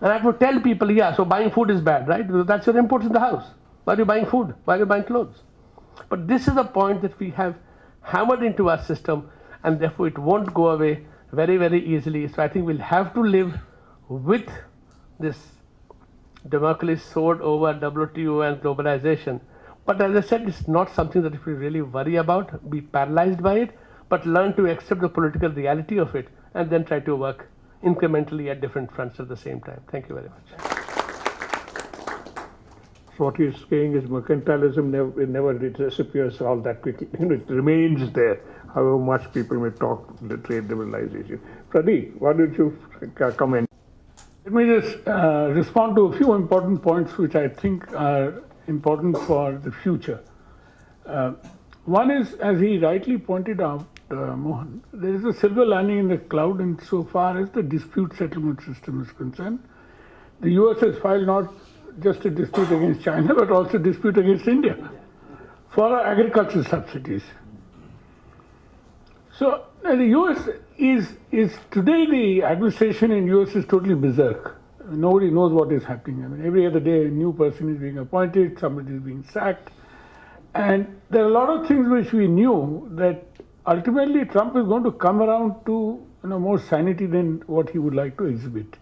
And I have to tell people, yeah, so buying food is bad, right? Because that's your imports in the house. Why are you buying food? Why are you buying clothes? But this is a point that we have hammered into our system, and therefore it won't go away very, very easily. So I think we'll have to live with this Damocles sword over WTO and globalization. But as I said, it's not something that we really worry about, be paralyzed by it, but learn to accept the political reality of it and then try to work incrementally at different fronts at the same time. Thank you very much. So what you're saying is mercantilism never disappears all that quickly. It remains there, however much people may talk the trade liberalization. Pradeep, why don't you comment? Let me just respond to a few important points which I think are important for the future. One is, as he rightly pointed out, Mohan, there is a silver lining in the cloud insofar as the dispute settlement system is concerned. The US has filed not just a dispute against China, but also a dispute against India for our agricultural subsidies. So the US is today, the administration in US is totally berserk. Nobody knows what is happening. I mean, every other day a new person is being appointed, somebody is being sacked. And there are a lot of things which we knew that ultimately Trump is going to come around to more sanity than what he would like to exhibit.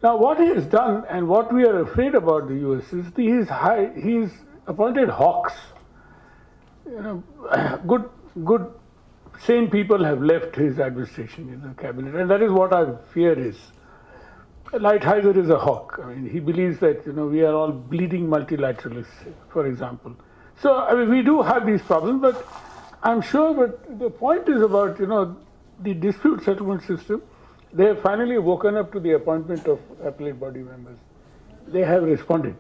Now, what he has done and what we are afraid about the US is he's appointed hawks. Good sane people have left his administration in the cabinet, and that is what our fear is. Lighthizer is a hawk. I mean, he believes that we are all bleeding multilateralists, for example. So I mean, we do have these problems, but I'm sure. But the point is about the dispute settlement system. They have finally woken up to the appointment of appellate body members. They have responded.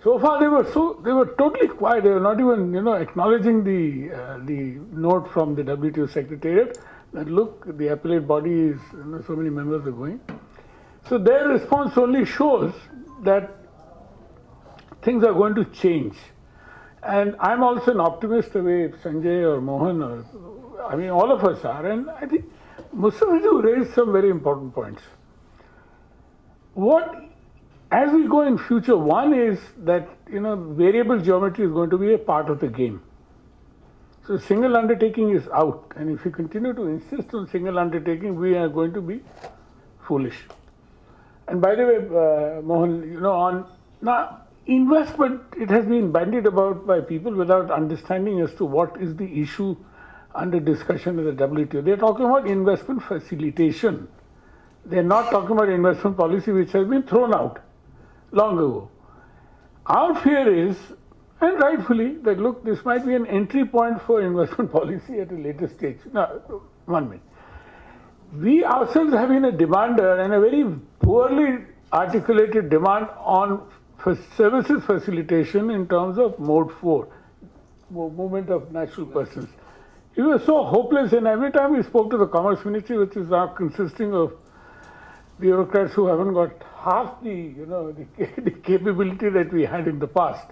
So far, they were totally quiet. They were not even acknowledging the note from the WTO Secretariat that look, the appellate body is so many members are going. So their response only shows that things are going to change. And I'm also an optimist the way Sanjay or Mohan or all of us are. And I think Mustafa raised some very important points. As we go in future, one is that variable geometry is going to be a part of the game. So single undertaking is out, and if you continue to insist on single undertaking, we are going to be foolish. And by the way, Mohan, on now investment, it has been bandied about by people without understanding as to what is the issue under discussion at the WTO. They are talking about investment facilitation. They are not talking about investment policy, which has been thrown out long ago. Our fear is, and rightfully, that look, this might be an entry point for investment policy at a later stage. Now, 1 minute. We ourselves have been a demander and a very poorly articulated demand on services facilitation in terms of Mode 4, movement of natural persons. We were so hopeless, and every time we spoke to the Commerce Ministry, which is now consisting of bureaucrats who haven't got half the capability that we had in the past,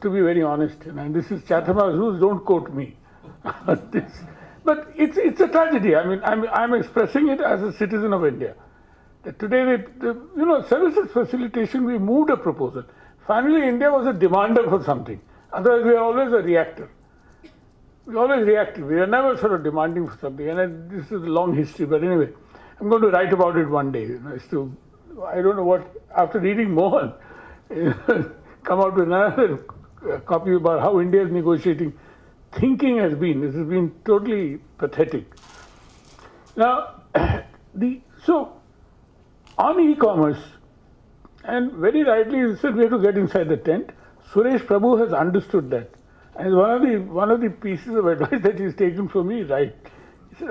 to be very honest. And this is Chatham's rules, don't quote me. But it's a tragedy. I mean, I'm expressing it as a citizen of India. That today, services facilitation, we moved a proposal. Finally, India was a demander for something. Otherwise, we are always a reactor. We are always reactive. We are never sort of demanding for something. And this is a long history. But anyway, I'm going to write about it one day. I don't know what, after reading Mohan, come out with another copy about how India is negotiating. Thinking has been, this has been totally pathetic. Now, so on e-commerce, and very rightly you said we have to get inside the tent. Suresh Prabhu has understood that. And one of the pieces of advice that he's taken from me, right?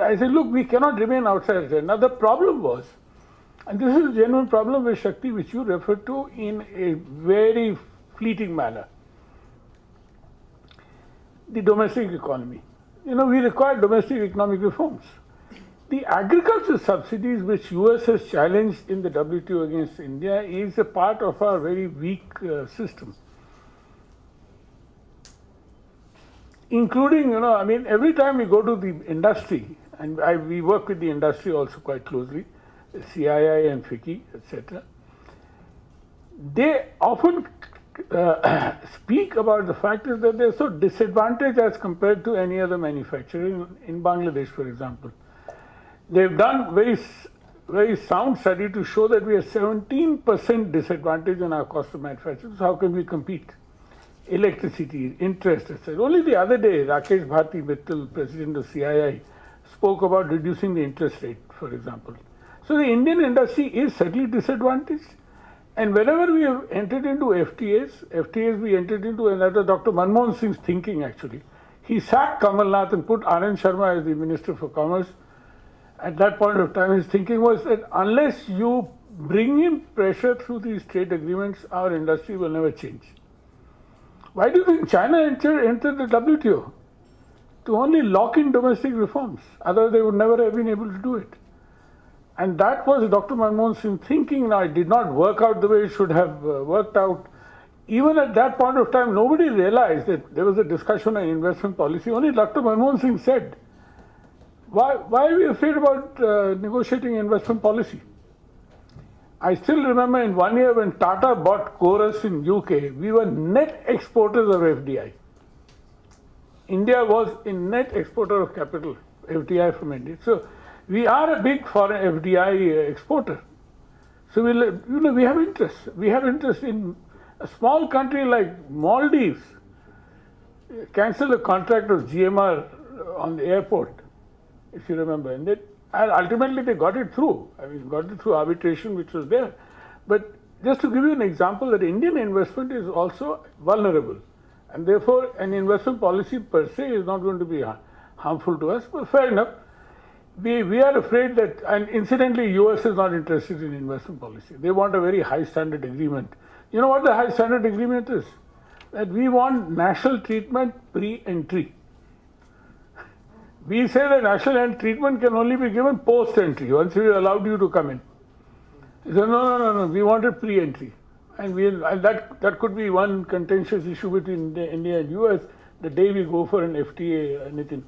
I said, look, we cannot remain outside. Now the problem was, and this is a genuine problem with Shakti, which you referred to in a very fleeting manner. The domestic economy. We require domestic economic reforms. The agriculture subsidies which US has challenged in the WTO against India is a part of our very weak system. Including, every time we go to the industry, and we work with the industry also quite closely, CII and FICCI, etc. They often speak about the fact is that they're so disadvantaged as compared to any other manufacturer in Bangladesh, for example. They've done very sound study to show that we are 17% disadvantage in our cost of manufacture. So how can we compete? Electricity, interest, etc. Only the other day, Rakesh Bharti Mittal, president of CII, spoke about reducing the interest rate, for example. So the Indian industry is certainly disadvantaged. And whenever we have entered into FTAs we entered into, and that was Dr. Manmohan Singh's thinking actually. He sacked Kamal Nath and put Anand Sharma as the Minister for Commerce. At that point of time, his thinking was that unless you bring in pressure through these trade agreements, our industry will never change. Why do you think China entered the WTO? To only lock in domestic reforms. Otherwise, they would never have been able to do it. And that was Dr. Manmohan Singh's thinking. Now, it did not work out the way it should have worked out. Even at that point of time, nobody realized that there was a discussion on investment policy. Only Dr. Manmohan Singh said, why are we afraid about negotiating investment policy? I still remember in 1 year when Tata bought Chorus in UK, we were net exporters of FDI. India was a net exporter of capital, FDI from India. So we are a big foreign FDI exporter. So we have interest. We have interest in a small country like Maldives. Cancelled a contract of GMR on the airport, if you remember, and ultimately they got it through. Got it through arbitration, which was there. But just to give you an example, that Indian investment is also vulnerable, and therefore an investment policy per se is not going to be harmful to us. But fair enough. We are afraid that, and incidentally, US is not interested in investment policy. They want a very high standard agreement. You know what the high standard agreement is? That we want national treatment pre-entry. We say that national treatment can only be given post-entry, once we allowed you to come in. They say, no, we want it pre-entry. And that could be one contentious issue between India and US, the day we go for an FTA, anything.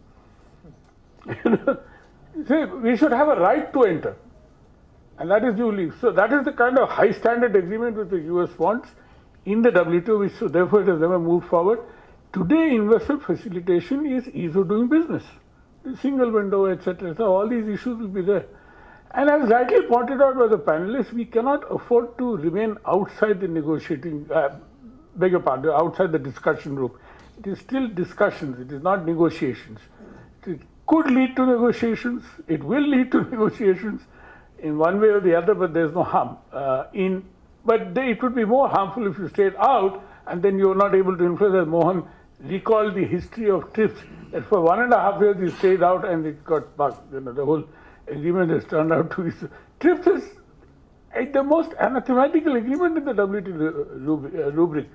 See, we should have a right to enter, and that is you leave. So that is the kind of high standard agreement which the US wants in the WTO, which so therefore it has never moved forward. Today, investment facilitation is ease of doing business, the single window, etc. So all these issues will be there. And as rightly pointed out by the panelists, we cannot afford to remain outside the negotiating, outside the discussion room. It is still discussions, it is not negotiations. It could lead to negotiations, it will lead to negotiations in one way or the other, but there's no harm. But it would be more harmful if you stayed out and then you were not able to influence. As Mohan recalled the history of TRIPS, that for 1.5 years you stayed out and it got bugged. The whole agreement has turned out to be. TRIPS is the most anathematical agreement in the WTO rubric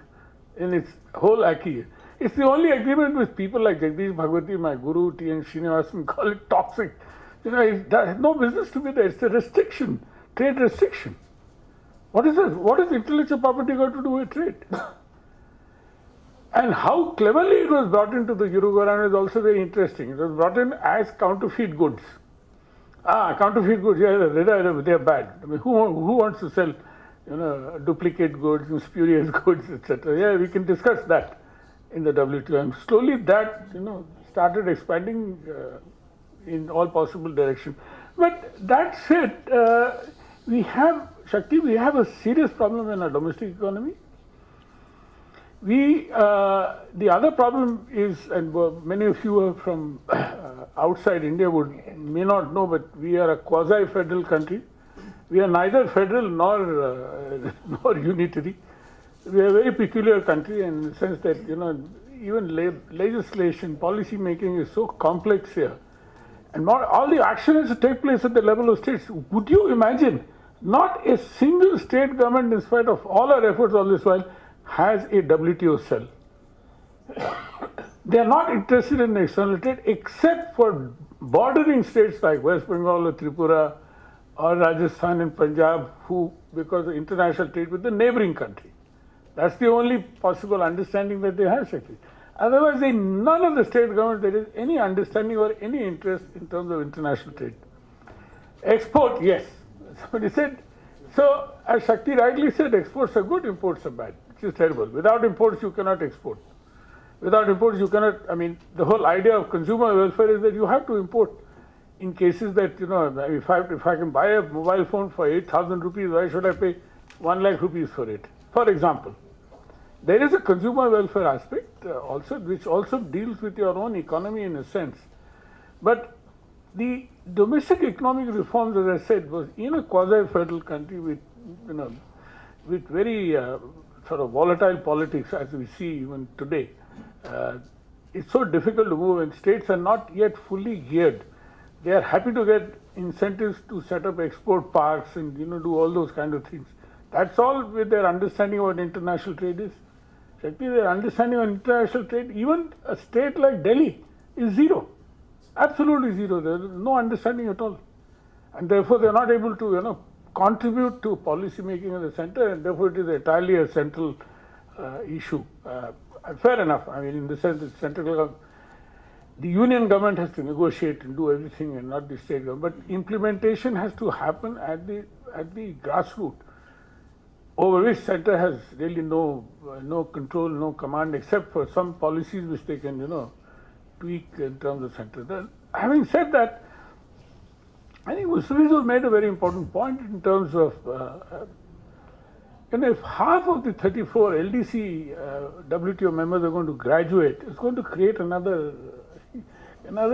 in its whole acquis. It's the only agreement with people like Jagdish Bhagwati, my guru, T.N. Srinivasan, call it toxic. It has no business to be there. It's a restriction, trade restriction. What is intellectual property got to do with trade? And how cleverly it was brought into the Uruguayan is also very interesting. It was brought in as counterfeit goods. Counterfeit goods, yeah, they're bad. Who wants to sell, duplicate goods and spurious goods, etc. Yeah, we can discuss that in the WTO. And slowly that, started expanding in all possible directions. But that said, we have a serious problem in our domestic economy. The other problem is, and many of you are from outside India may not know, but we are a quasi-federal country. We are neither federal nor unitary. We are a very peculiar country in the sense that, even legislation, policy making is so complex here. And all the action has to take place at the level of states. Would you imagine not a single state government, in spite of all our efforts all this while, has a WTO cell? They are not interested in external trade except for bordering states like West Bengal or Tripura or Rajasthan and Punjab, who, because of international trade with the neighboring country. That's the only possible understanding that they have, Shakti. Otherwise, none of the state governments there is any understanding or any interest in terms of international trade. Export, yes. Somebody said, so as Shakti rightly said, exports are good, imports are bad, which is terrible. Without imports, you cannot export. Without imports, you cannot, I mean, the whole idea of consumer welfare is that you have to import in cases that, if I can buy a mobile phone for 8,000 rupees, why should I pay 1 lakh rupees for it? For example, there is a consumer welfare aspect also, which also deals with your own economy in a sense. But the domestic economic reforms, as I said, was in a quasi-federal country with, with very sort of volatile politics as we see even today. It's so difficult to move, and states are not yet fully geared. They are happy to get incentives to set up export parks and do all those kind of things. That's all with their understanding of what international trade is. Shakti, their understanding of international trade, even a state like Delhi, is zero. Absolutely zero. There is no understanding at all. And therefore they are not able to contribute to policy making at the center, and therefore it is entirely a central issue. Fair enough. I mean, in the sense that central government, the union government has to negotiate and do everything, and not the state government. But implementation has to happen at the grassroots, over which center has really no control, no command, except for some policies which they can tweak in terms of center. Then, having said that, I think Musavizo made a very important point in terms of if half of the 34 LDC WTO members are going to graduate, it's going to create another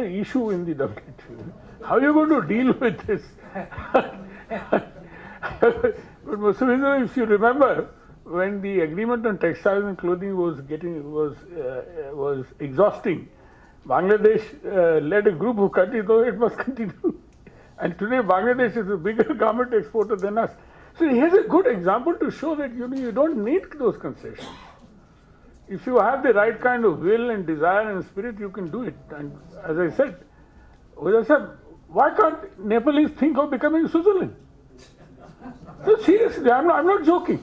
issue in the WTO. How are you going to deal with this? But Musavizo, if you remember, when the agreement on textiles and clothing was exhausting, Bangladesh led a group of countries, though it must continue. And today Bangladesh is a bigger garment exporter than us. So here's a good example to show that you don't need those concessions. If you have the right kind of will and desire and spirit, you can do it. And as I said, why can't Nepalese think of becoming Switzerland? No, seriously, I'm not joking.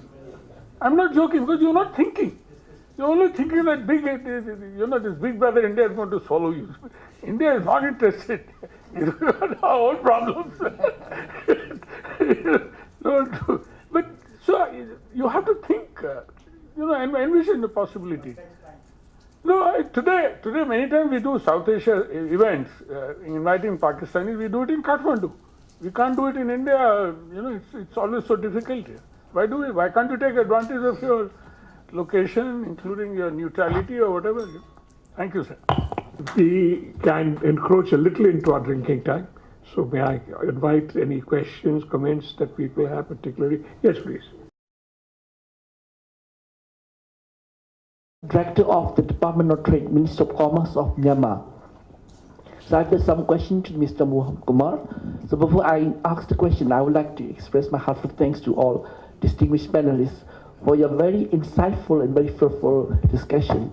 I'm not joking because you're not thinking. You're only thinking that this big brother India is going to swallow you. India is not interested. We've got our own problems. But so you have to think, and envision the possibility. Today many times we do South Asia events, inviting Pakistanis. We do it in Kathmandu. We can't do it in India. It's always so difficult here. Why can't you take advantage of your location, including your neutrality or whatever? Thank you, sir. We can encroach a little into our drinking time. So may I invite any questions, comments that people have particularly? Yes, please. Director of the Department of Trade, Minister of Commerce of Myanmar. So I've got some questions to Mr. Mohan Kumar. So before I ask the question, I would like to express my heartfelt thanks to all distinguished panelists for your very insightful and very fruitful discussion.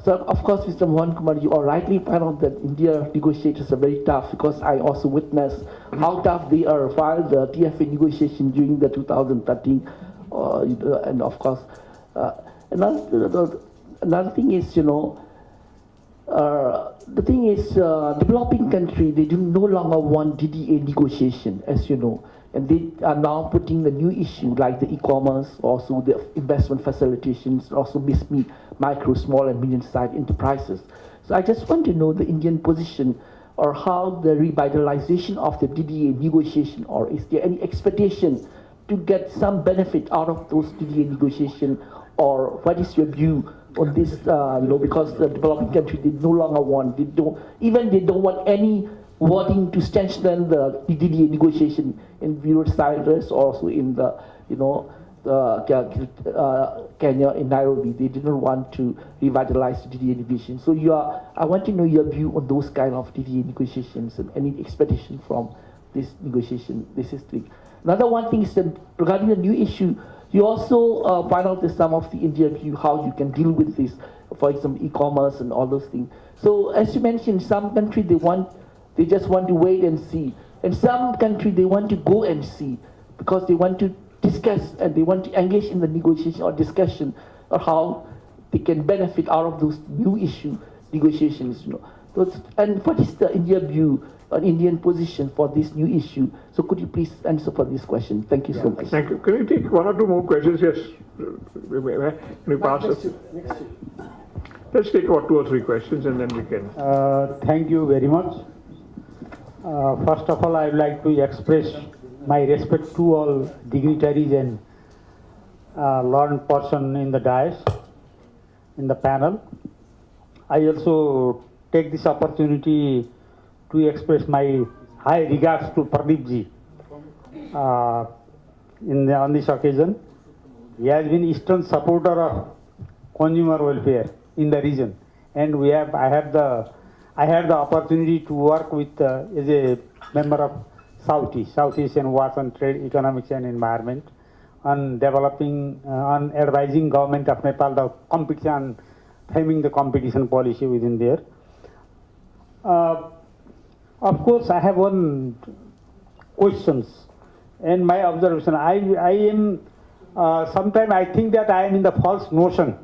So of course, Mr. Mohan Kumar, you are rightly point out that India negotiators are very tough, because I also witnessed how tough they are filed the TFA negotiation during the 2013, and of course, another thing is, the thing is, developing country, they do no longer want DDA negotiation, as you know, and they are now putting the new issue like the e-commerce, also the investment facilitations, also BISME, micro, small and medium-sized enterprises. So I just want to know the Indian position, or how the revitalization of the DDA negotiation, or is there any expectation to get some benefit out of those DDA negotiation, or what is your view on this, because the developing country, they no longer want, they don't want any wording to strengthen the DDA negotiation in various sides, also in the, Kenya in Nairobi. They didn't want to revitalize the DDA negotiations. So I want to know your view on those kind of DDA negotiations and any expectation from this negotiation. This is the another one thing is that regarding the new issue, you also find out that some of the Indian view how you can deal with this, for example, e-commerce and all those things. So as you mentioned, some country they just want to wait and see, and some country they want to go and see because they want to discuss and they want to engage in the negotiation or discussion or how they can benefit out of those new issue negotiations. So, and what is the Indian view? An Indian position for this new issue. So could you please answer for this question? Thank you so much. Thank you. Can we take one or two more questions? Yes. Can we pass this? Let's take about 2 or 3 questions and then we can. Thank you very much. First of all, I would like to express my respect to all dignitaries and learned person in the dais, in the panel. I also take this opportunity to express my high regards to Pradeep ji on this occasion. He has been eastern supporter of consumer welfare in the region, and I had the opportunity to work with as a member of South Asian Works on Trade, Economics and Environment on developing, on advising government of Nepal the competition, framing the competition policy within there. Of course, I have one questions and my observation. I am sometimes I think that I am in the false notion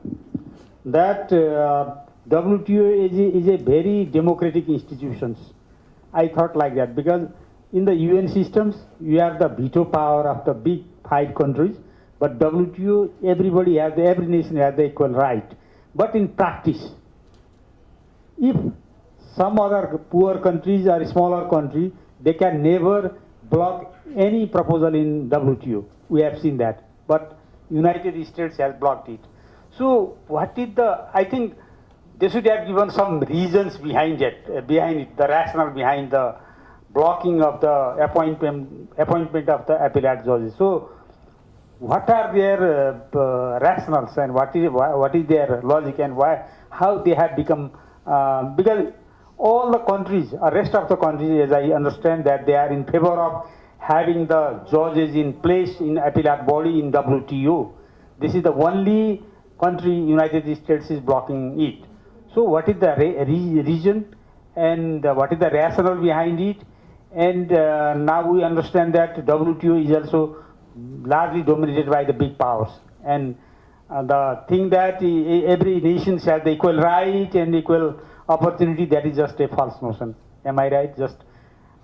that WTO is a very democratic institution. I thought like that because in the UN systems you have the veto power of the big 5 countries, but WTO every nation has the equal right. But in practice, if some other poor countries or smaller countries, they can never block any proposal in WTO. We have seen that. But United States has blocked it. So what is I think they should have given some reasons behind it, the rationale behind the blocking of the appointment of the appellate judges. So what are their rationales and what is their logic and how they have become, because all the countries, rest of the countries, as I understand that they are in favor of having the judges in place in appellate body in WTO. This is the only country, United States, is blocking it. So what is the reason and what is the rationale behind it? And now we understand that WTO is also largely dominated by the big powers. And the thing that every nation has the equal right and equal opportunity, that is just a false notion. Am I right? Just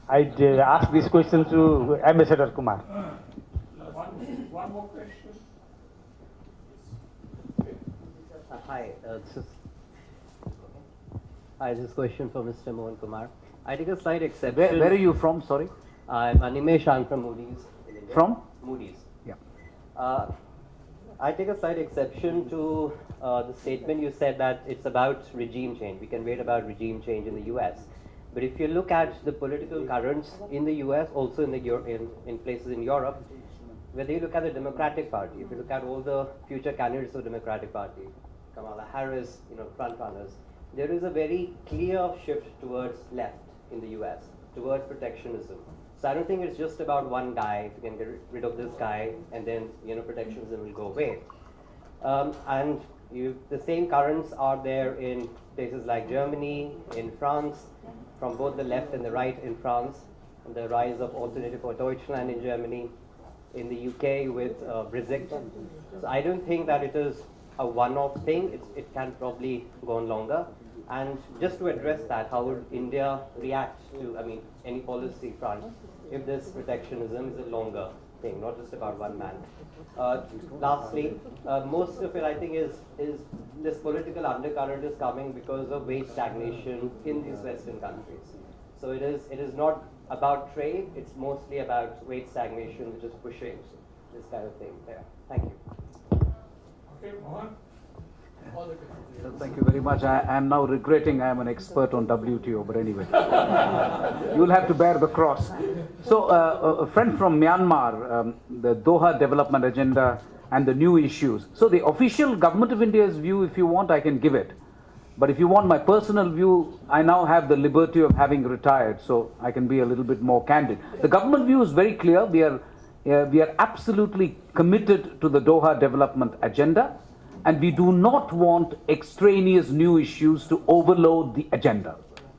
I ask this question to Ambassador Kumar. One more question. Hi, this is question for Mr. Mohan Kumar. I take a slight exception. Where are you from? Sorry. I'm Animesh. I'm from Moody's. In India. From? Moody's. Yeah. I take a slight exception to the statement you said that it's about regime change. We can wait about regime change in the US. But if you look at the political currents in the US, also in places in Europe, whether you look at the Democratic Party, if you look at all the future candidates of the Democratic Party, Kamala Harris, front runners, there is a very clear shift towards left in the US, towards protectionism. So I don't think it's just about one guy. If you can get rid of this guy, and then protectionism will go away. And the same currents are there in places like Germany, in France, from both the left and the right in France, and the rise of Alternative for Deutschland in Germany, in the UK with Brexit. So I don't think that it is a one-off thing. It can probably go on longer. And just to address that, how would India react to, any policy front if this protectionism is a longer thing, not just about one man? Lastly, most of it I think is this political undercurrent is coming because of wage stagnation in these Western countries. So it is not about trade, it's mostly about wage stagnation, which is pushing this kind of thing there. Thank you. Okay, Mohan. Thank you very much. I am now regretting I am an expert on WTO, but anyway. You'll have to bear the cross. So, a friend from Myanmar, the Doha Development Agenda and the new issues. So the official government of India's view, if you want, I can give it. But if you want my personal view, I now have the liberty of having retired, so I can be a little bit more candid. The government view is very clear. We are absolutely committed to the Doha development agenda, and we do not want extraneous new issues to overload the agenda.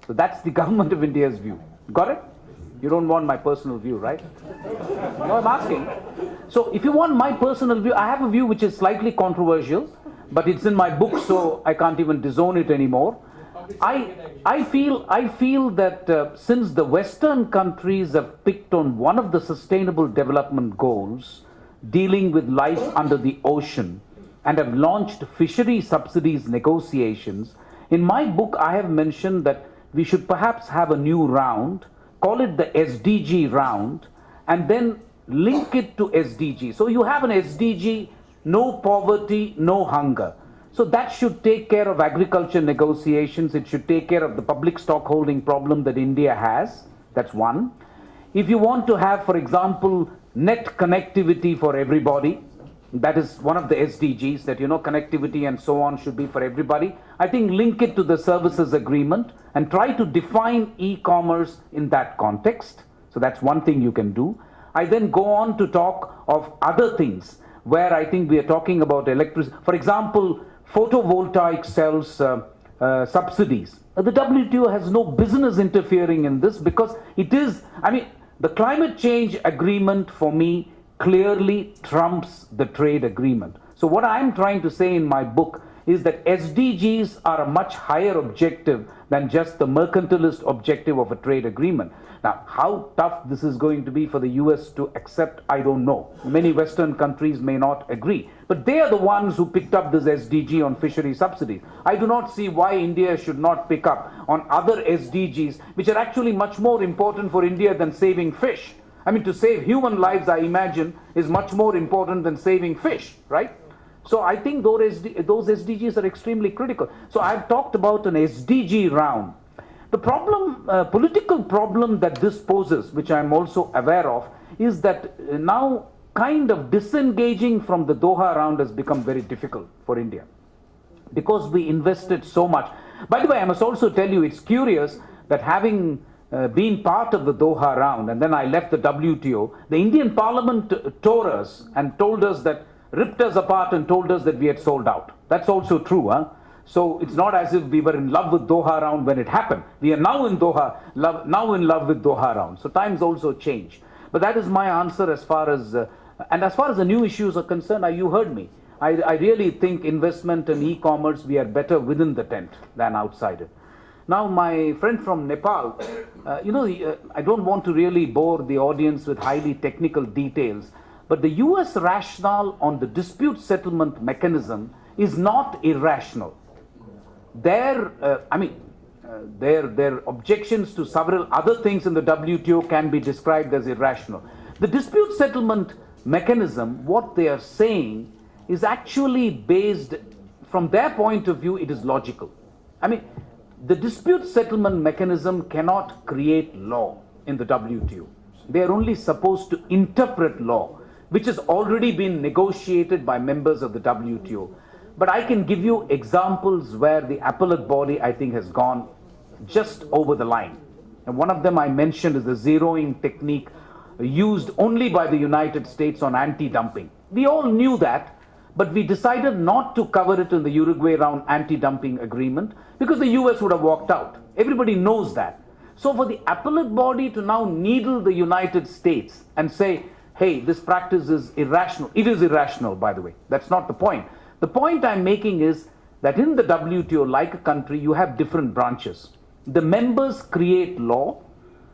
So that's the government of India's view. Got it? You don't want my personal view, right? No, I'm asking. So if you want my personal view, I have a view which is slightly controversial, but it's in my book, so I can't even disown it anymore. I feel that since the Western countries have picked on one of the sustainable development goals, dealing with life under the ocean, and have launched fishery subsidies negotiations, in my book I have mentioned that we should perhaps have a new round, call it the SDG round, and then link it to SDG. So you have an SDG, no poverty, no hunger. So that should take care of agriculture negotiations. It should take care of the public stockholding problem that India has. That's one. If you want to have, for example, net connectivity for everybody, that is one of the SDGs, that, connectivity and so on should be for everybody. I think link it to the services agreement and try to define e-commerce in that context. So that's one thing you can do. I then go on to talk of other things where I think we are talking about electricity. For example, photovoltaic cells subsidies. The WTO has no business interfering in this because it is, the climate change agreement for me clearly trumps the trade agreement. So what I'm trying to say in my book is that SDGs are a much higher objective than just the mercantilist objective of a trade agreement. Now, how tough this is going to be for the US to accept, I don't know. Many Western countries may not agree. But they are the ones who picked up this SDG on fishery subsidies. I do not see why India should not pick up on other SDGs, which are actually much more important for India than saving fish. To save human lives, I imagine, is much more important than saving fish, right? So I think those SDGs are extremely critical. So I've talked about an SDG round. The problem, political problem that this poses, which I'm also aware of, is that now kind of disengaging from the Doha round has become very difficult for India because we invested so much. By the way, I must also tell you, it's curious that having been part of the Doha round, and then I left the WTO, the Indian Parliament tore us and told us that, ripped us apart and told us that we had sold out. That's also true, huh? So it's not as if we were in love with Doha round when it happened. We are now in love with Doha round. So times also change. But that is my answer as far as, and as far as the new issues are concerned, you heard me. I really think investment and e-commerce, we are better within the tent than outside it. Now, my friend from Nepal, I don't want to really bore the audience with highly technical details, but the US rationale on the dispute settlement mechanism is not irrational. Their objections to several other things in the WTO can be described as irrational. The dispute settlement mechanism, what they are saying, is actually based, from their point of view, it is logical. The dispute settlement mechanism cannot create law in the WTO. They are only supposed to interpret law, which has already been negotiated by members of the WTO. But I can give you examples where the appellate body, I think, has gone just over the line. And one of them I mentioned is the zeroing technique used only by the United States on anti-dumping. We all knew that, but we decided not to cover it in the Uruguay round anti-dumping agreement because the US would have walked out. Everybody knows that. So for the appellate body to now needle the United States and say, hey, this practice is irrational. It is irrational, by the way. That's not the point. The point I'm making is that in the WTO, like a country, you have different branches. The members create law.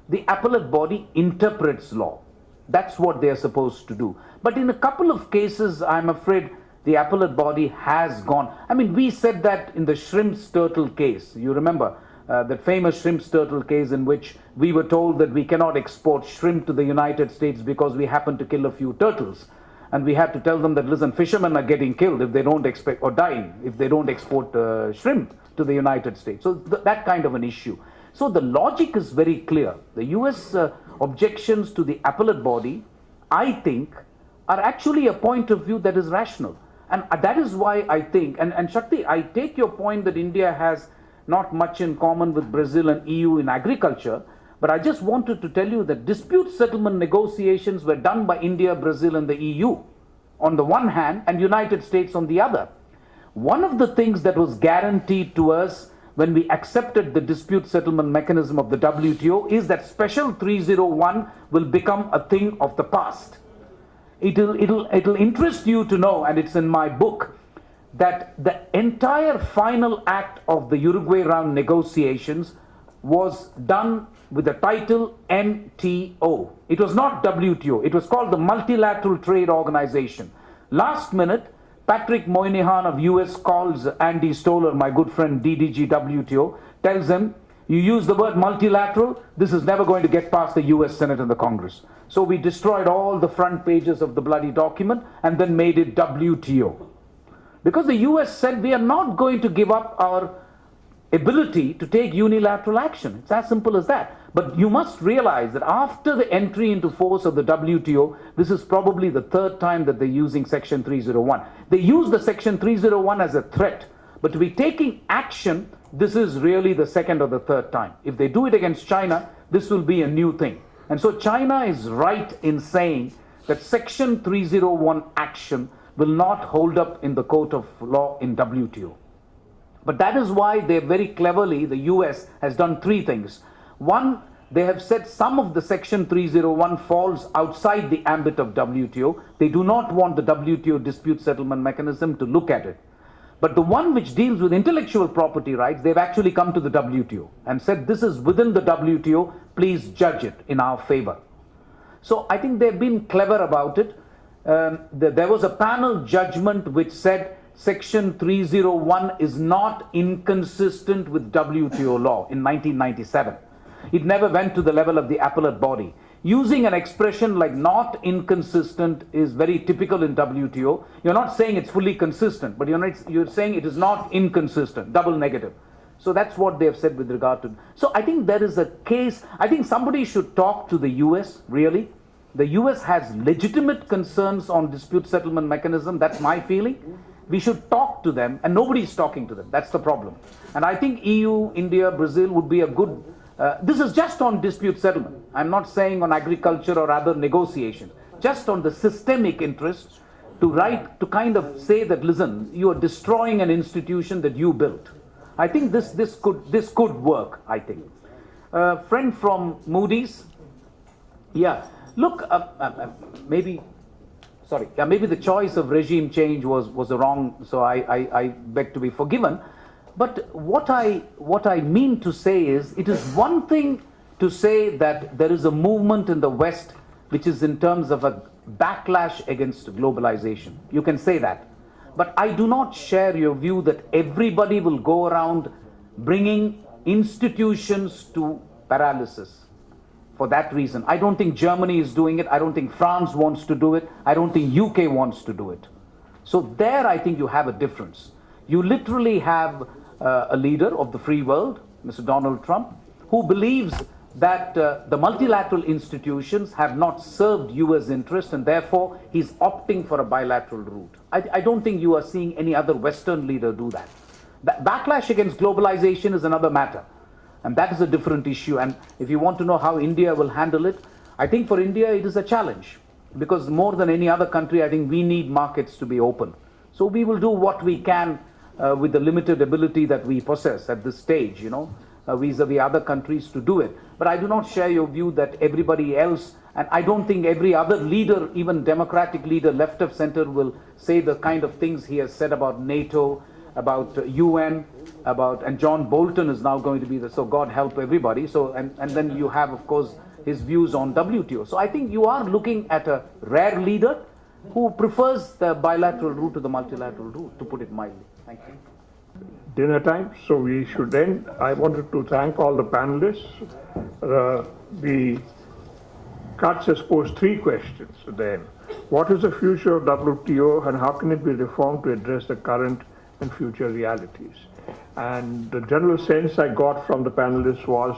The appellate body interprets law. That's what they're supposed to do. But in a couple of cases, I'm afraid the appellate body has gone. We said that in the shrimps turtle case. You remember that famous shrimps turtle case in which we were told that we cannot export shrimp to the United States because we happened to kill a few turtles. And we had to tell them that, listen, fishermen are getting killed if they don't or dying if they don't export shrimp to the United States. So that kind of an issue. So the logic is very clear. The US objections to the appellate body, I think, are actually a point of view that is rational. And that is why I think, and Shakti, I take your point that India has not much in common with Brazil and EU in agriculture, but I just wanted to tell you that dispute settlement negotiations were done by India, Brazil, and the EU on the one hand, and United States on the other. One of the things that was guaranteed to us when we accepted the dispute settlement mechanism of the WTO is that Special 301 will become a thing of the past. It'll interest you to know, and it's in my book, that the entire final act of the Uruguay round negotiations was done with the title MTO. It was not WTO. It was called the Multilateral Trade Organization. Last minute, Patrick Moynihan of US calls Andy Stoller, my good friend, DDG WTO, tells him, you use the word multilateral, this is never going to get past the US Senate and the Congress. So we destroyed all the front pages of the bloody document and then made it WTO. Because the US said we are not going to give up our ability to take unilateral action. It's as simple as that. But you must realize that after the entry into force of the WTO, this is probably the third time that they're using Section 301. They use the Section 301 as a threat, but to be taking action, this is really the second or the third time. If they do it against China, this will be a new thing. And so China is right in saying that Section 301 action will not hold up in the court of law in WTO. But that is why they very cleverly, the US has done three things. One, they have said some of the Section 301 falls outside the ambit of WTO. They do not want the WTO dispute settlement mechanism to look at it. But the one which deals with intellectual property rights, they've actually come to the WTO and said this is within the WTO, please judge it in our favor. So I think they've been clever about it. There was a panel judgment which said Section 301 is not inconsistent with WTO law in 1997. It never went to the level of the appellate body. Using an expression like not inconsistent is very typical in WTO. You're not saying it's fully consistent, but you're saying it is not inconsistent, double negative. So that's what they have said with regard to. So I think there is a case. I think somebody should talk to the US, really. The US has legitimate concerns on dispute settlement mechanism. That's my feeling. We should talk to them, and nobody's talking to them. That's the problem. And I think EU, India, Brazil would be a good. This is just on dispute settlement. I'm not saying on agriculture or other negotiations. Just on the systemic interests to kind of say that, listen, you are destroying an institution that you built. I think this could work, I think. Friend from Moody's. Yeah, look, maybe the choice of regime change was wrong, so I beg to be forgiven. But what I mean to say is, it is one thing to say that there is a movement in the West which is in terms of a backlash against globalization. You can say that. But I do not share your view that everybody will go around bringing institutions to paralysis. For that reason, I don't think Germany is doing it. I don't think France wants to do it. I don't think UK wants to do it. So there I think you have a difference. You literally have a leader of the free world, Mr. Donald Trump, who believes that the multilateral institutions have not served US interests, and therefore he's opting for a bilateral route. I don't think you are seeing any other Western leader do that. Backlash against globalization is another matter. And that is a different issue. And if you want to know how India will handle it, I think for India it is a challenge. Because more than any other country, I think we need markets to be open. So we will do what we can with the limited ability that we possess at this stage, vis-a-vis other countries to do it. But I do not share your view that everybody else, and I don't think every other leader, even democratic leader, left of center, will say the kind of things he has said about NATO, about UN, and John Bolton is now going to be so God help everybody. So and then you have, of course, his views on WTO. So I think you are looking at a rare leader who prefers the bilateral route to the multilateral route, to put it mildly. Thank you. Dinner time, so we should end. I wanted to thank all the panelists. The Katz has posed three questions to them. What is the future of WTO, and how can it be reformed to address the current and future realities? And the general sense I got from the panelists was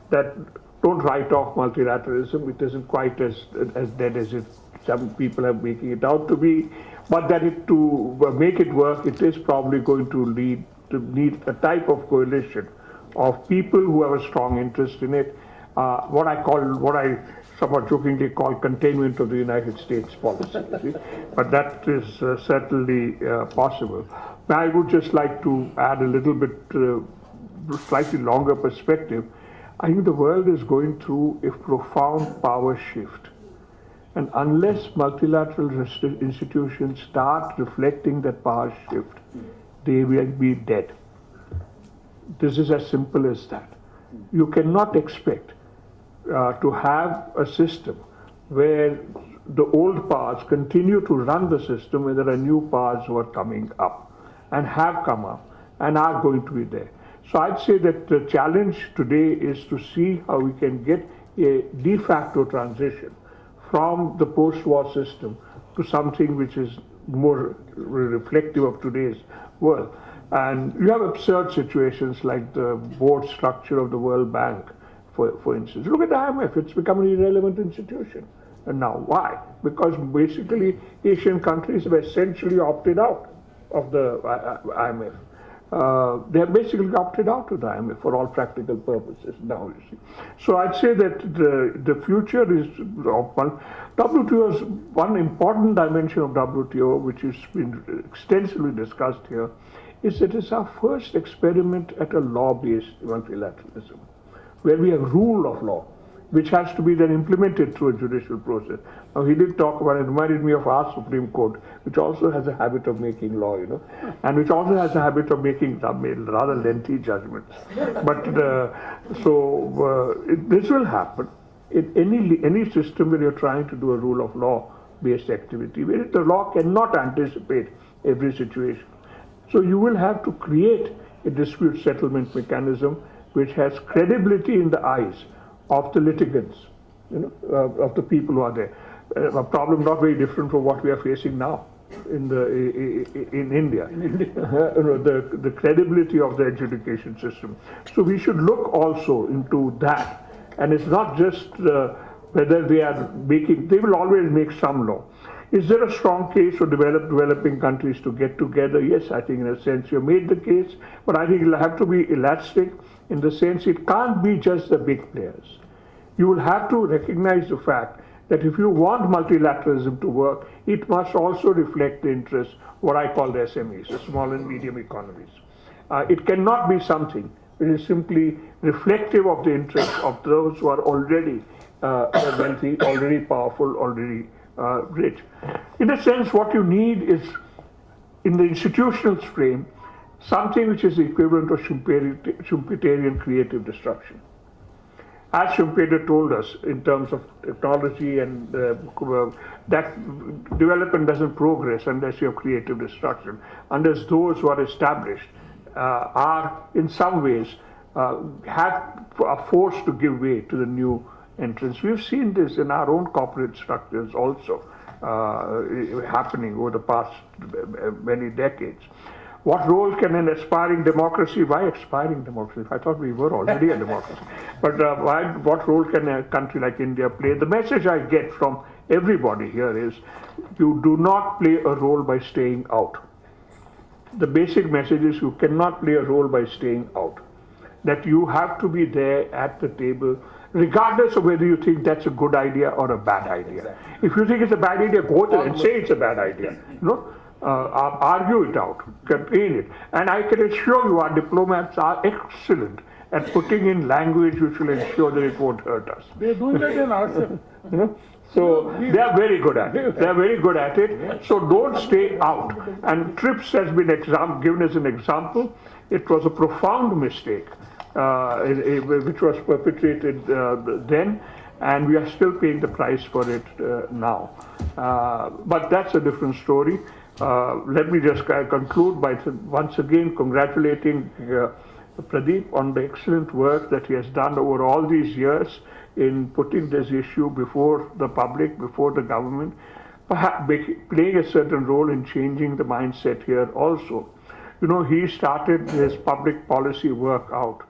that don't write off multilateralism. It isn't quite as dead as it some people are making it out to be, but that to make it work, it is probably going to need a type of coalition of people who have a strong interest in it. What I somewhat jokingly call containment of the United States policy. But that is certainly possible. Now, I would just like to add a little bit, slightly longer perspective. I think the world is going through a profound power shift. And unless multilateral institutions start reflecting that power shift, they will be dead. This is as simple as that. You cannot expect to have a system where the old powers continue to run the system when there are new powers who are coming up and have come up and are going to be there. So I'd say that the challenge today is to see how we can get a de facto transition from the post-war system to something which is more reflective of today's world. And you have absurd situations like the board structure of the World Bank, for instance. Look at the IMF, it's become an irrelevant institution. And now, why? Because basically Asian countries have essentially opted out of the IMF. They have basically opted out of the IMF for all practical purposes now, you see. So I'd say that the future is WTO is one important dimension of WTO, which has been extensively discussed here, is that it's our first experiment at a law-based multilateralism, where we have rule of law, which has to be then implemented through a judicial process. Now, he did talk about it, reminded me of our Supreme Court, which also has a habit of making law, and which also has a habit of making rather lengthy judgments. But this will happen in any system where you're trying to do a rule of law-based activity, where the law cannot anticipate every situation. So you will have to create a dispute settlement mechanism which has credibility in the eyes of the litigants, of the people who are there. A problem not very different from what we are facing now in India. The credibility of the adjudication system. So we should look also into that. And it's not just whether they will always make some law. Is there a strong case for developing countries to get together? Yes, I think in a sense you made the case, but I think it'll have to be elastic in the sense it can't be just the big players. You will have to recognize the fact that if you want multilateralism to work, it must also reflect the interests, what I call the SMEs, the small and medium economies. It cannot be something which is simply reflective of the interests of those who are already wealthy, already powerful, already rich. In a sense, what you need is, in the institutional frame, something which is the equivalent of Schumpeterian creative destruction. As Schumpeter told us in terms of technology and that development doesn't progress unless you have creative destruction, unless those who are established are in some ways are forced to give way to the new entrants. We've seen this in our own corporate structures also happening over the past many decades. What role can an aspiring democracy, why aspiring democracy? I thought we were already a democracy. But what role can a country like India play? The message I get from everybody here is you do not play a role by staying out. The basic message is you cannot play a role by staying out. That you have to be there at the table, regardless of whether you think that's a good idea or a bad idea. Exactly. If you think it's a bad idea, go there and say it's a bad idea. Argue it out, contain it. And I can assure you our diplomats are excellent at putting in language which will ensure that it won't hurt us. They're doing that in ourselves. So they are very good at it. They are very good at it. So don't stay out. And TRIPS has been given as an example. It was a profound mistake which was perpetrated then, and we are still paying the price for it now. But that's a different story. Let me just conclude by once again congratulating Pradeep on the excellent work that he has done over all these years in putting this issue before the public, before the government, perhaps playing a certain role in changing the mindset here also. He started his public policy work out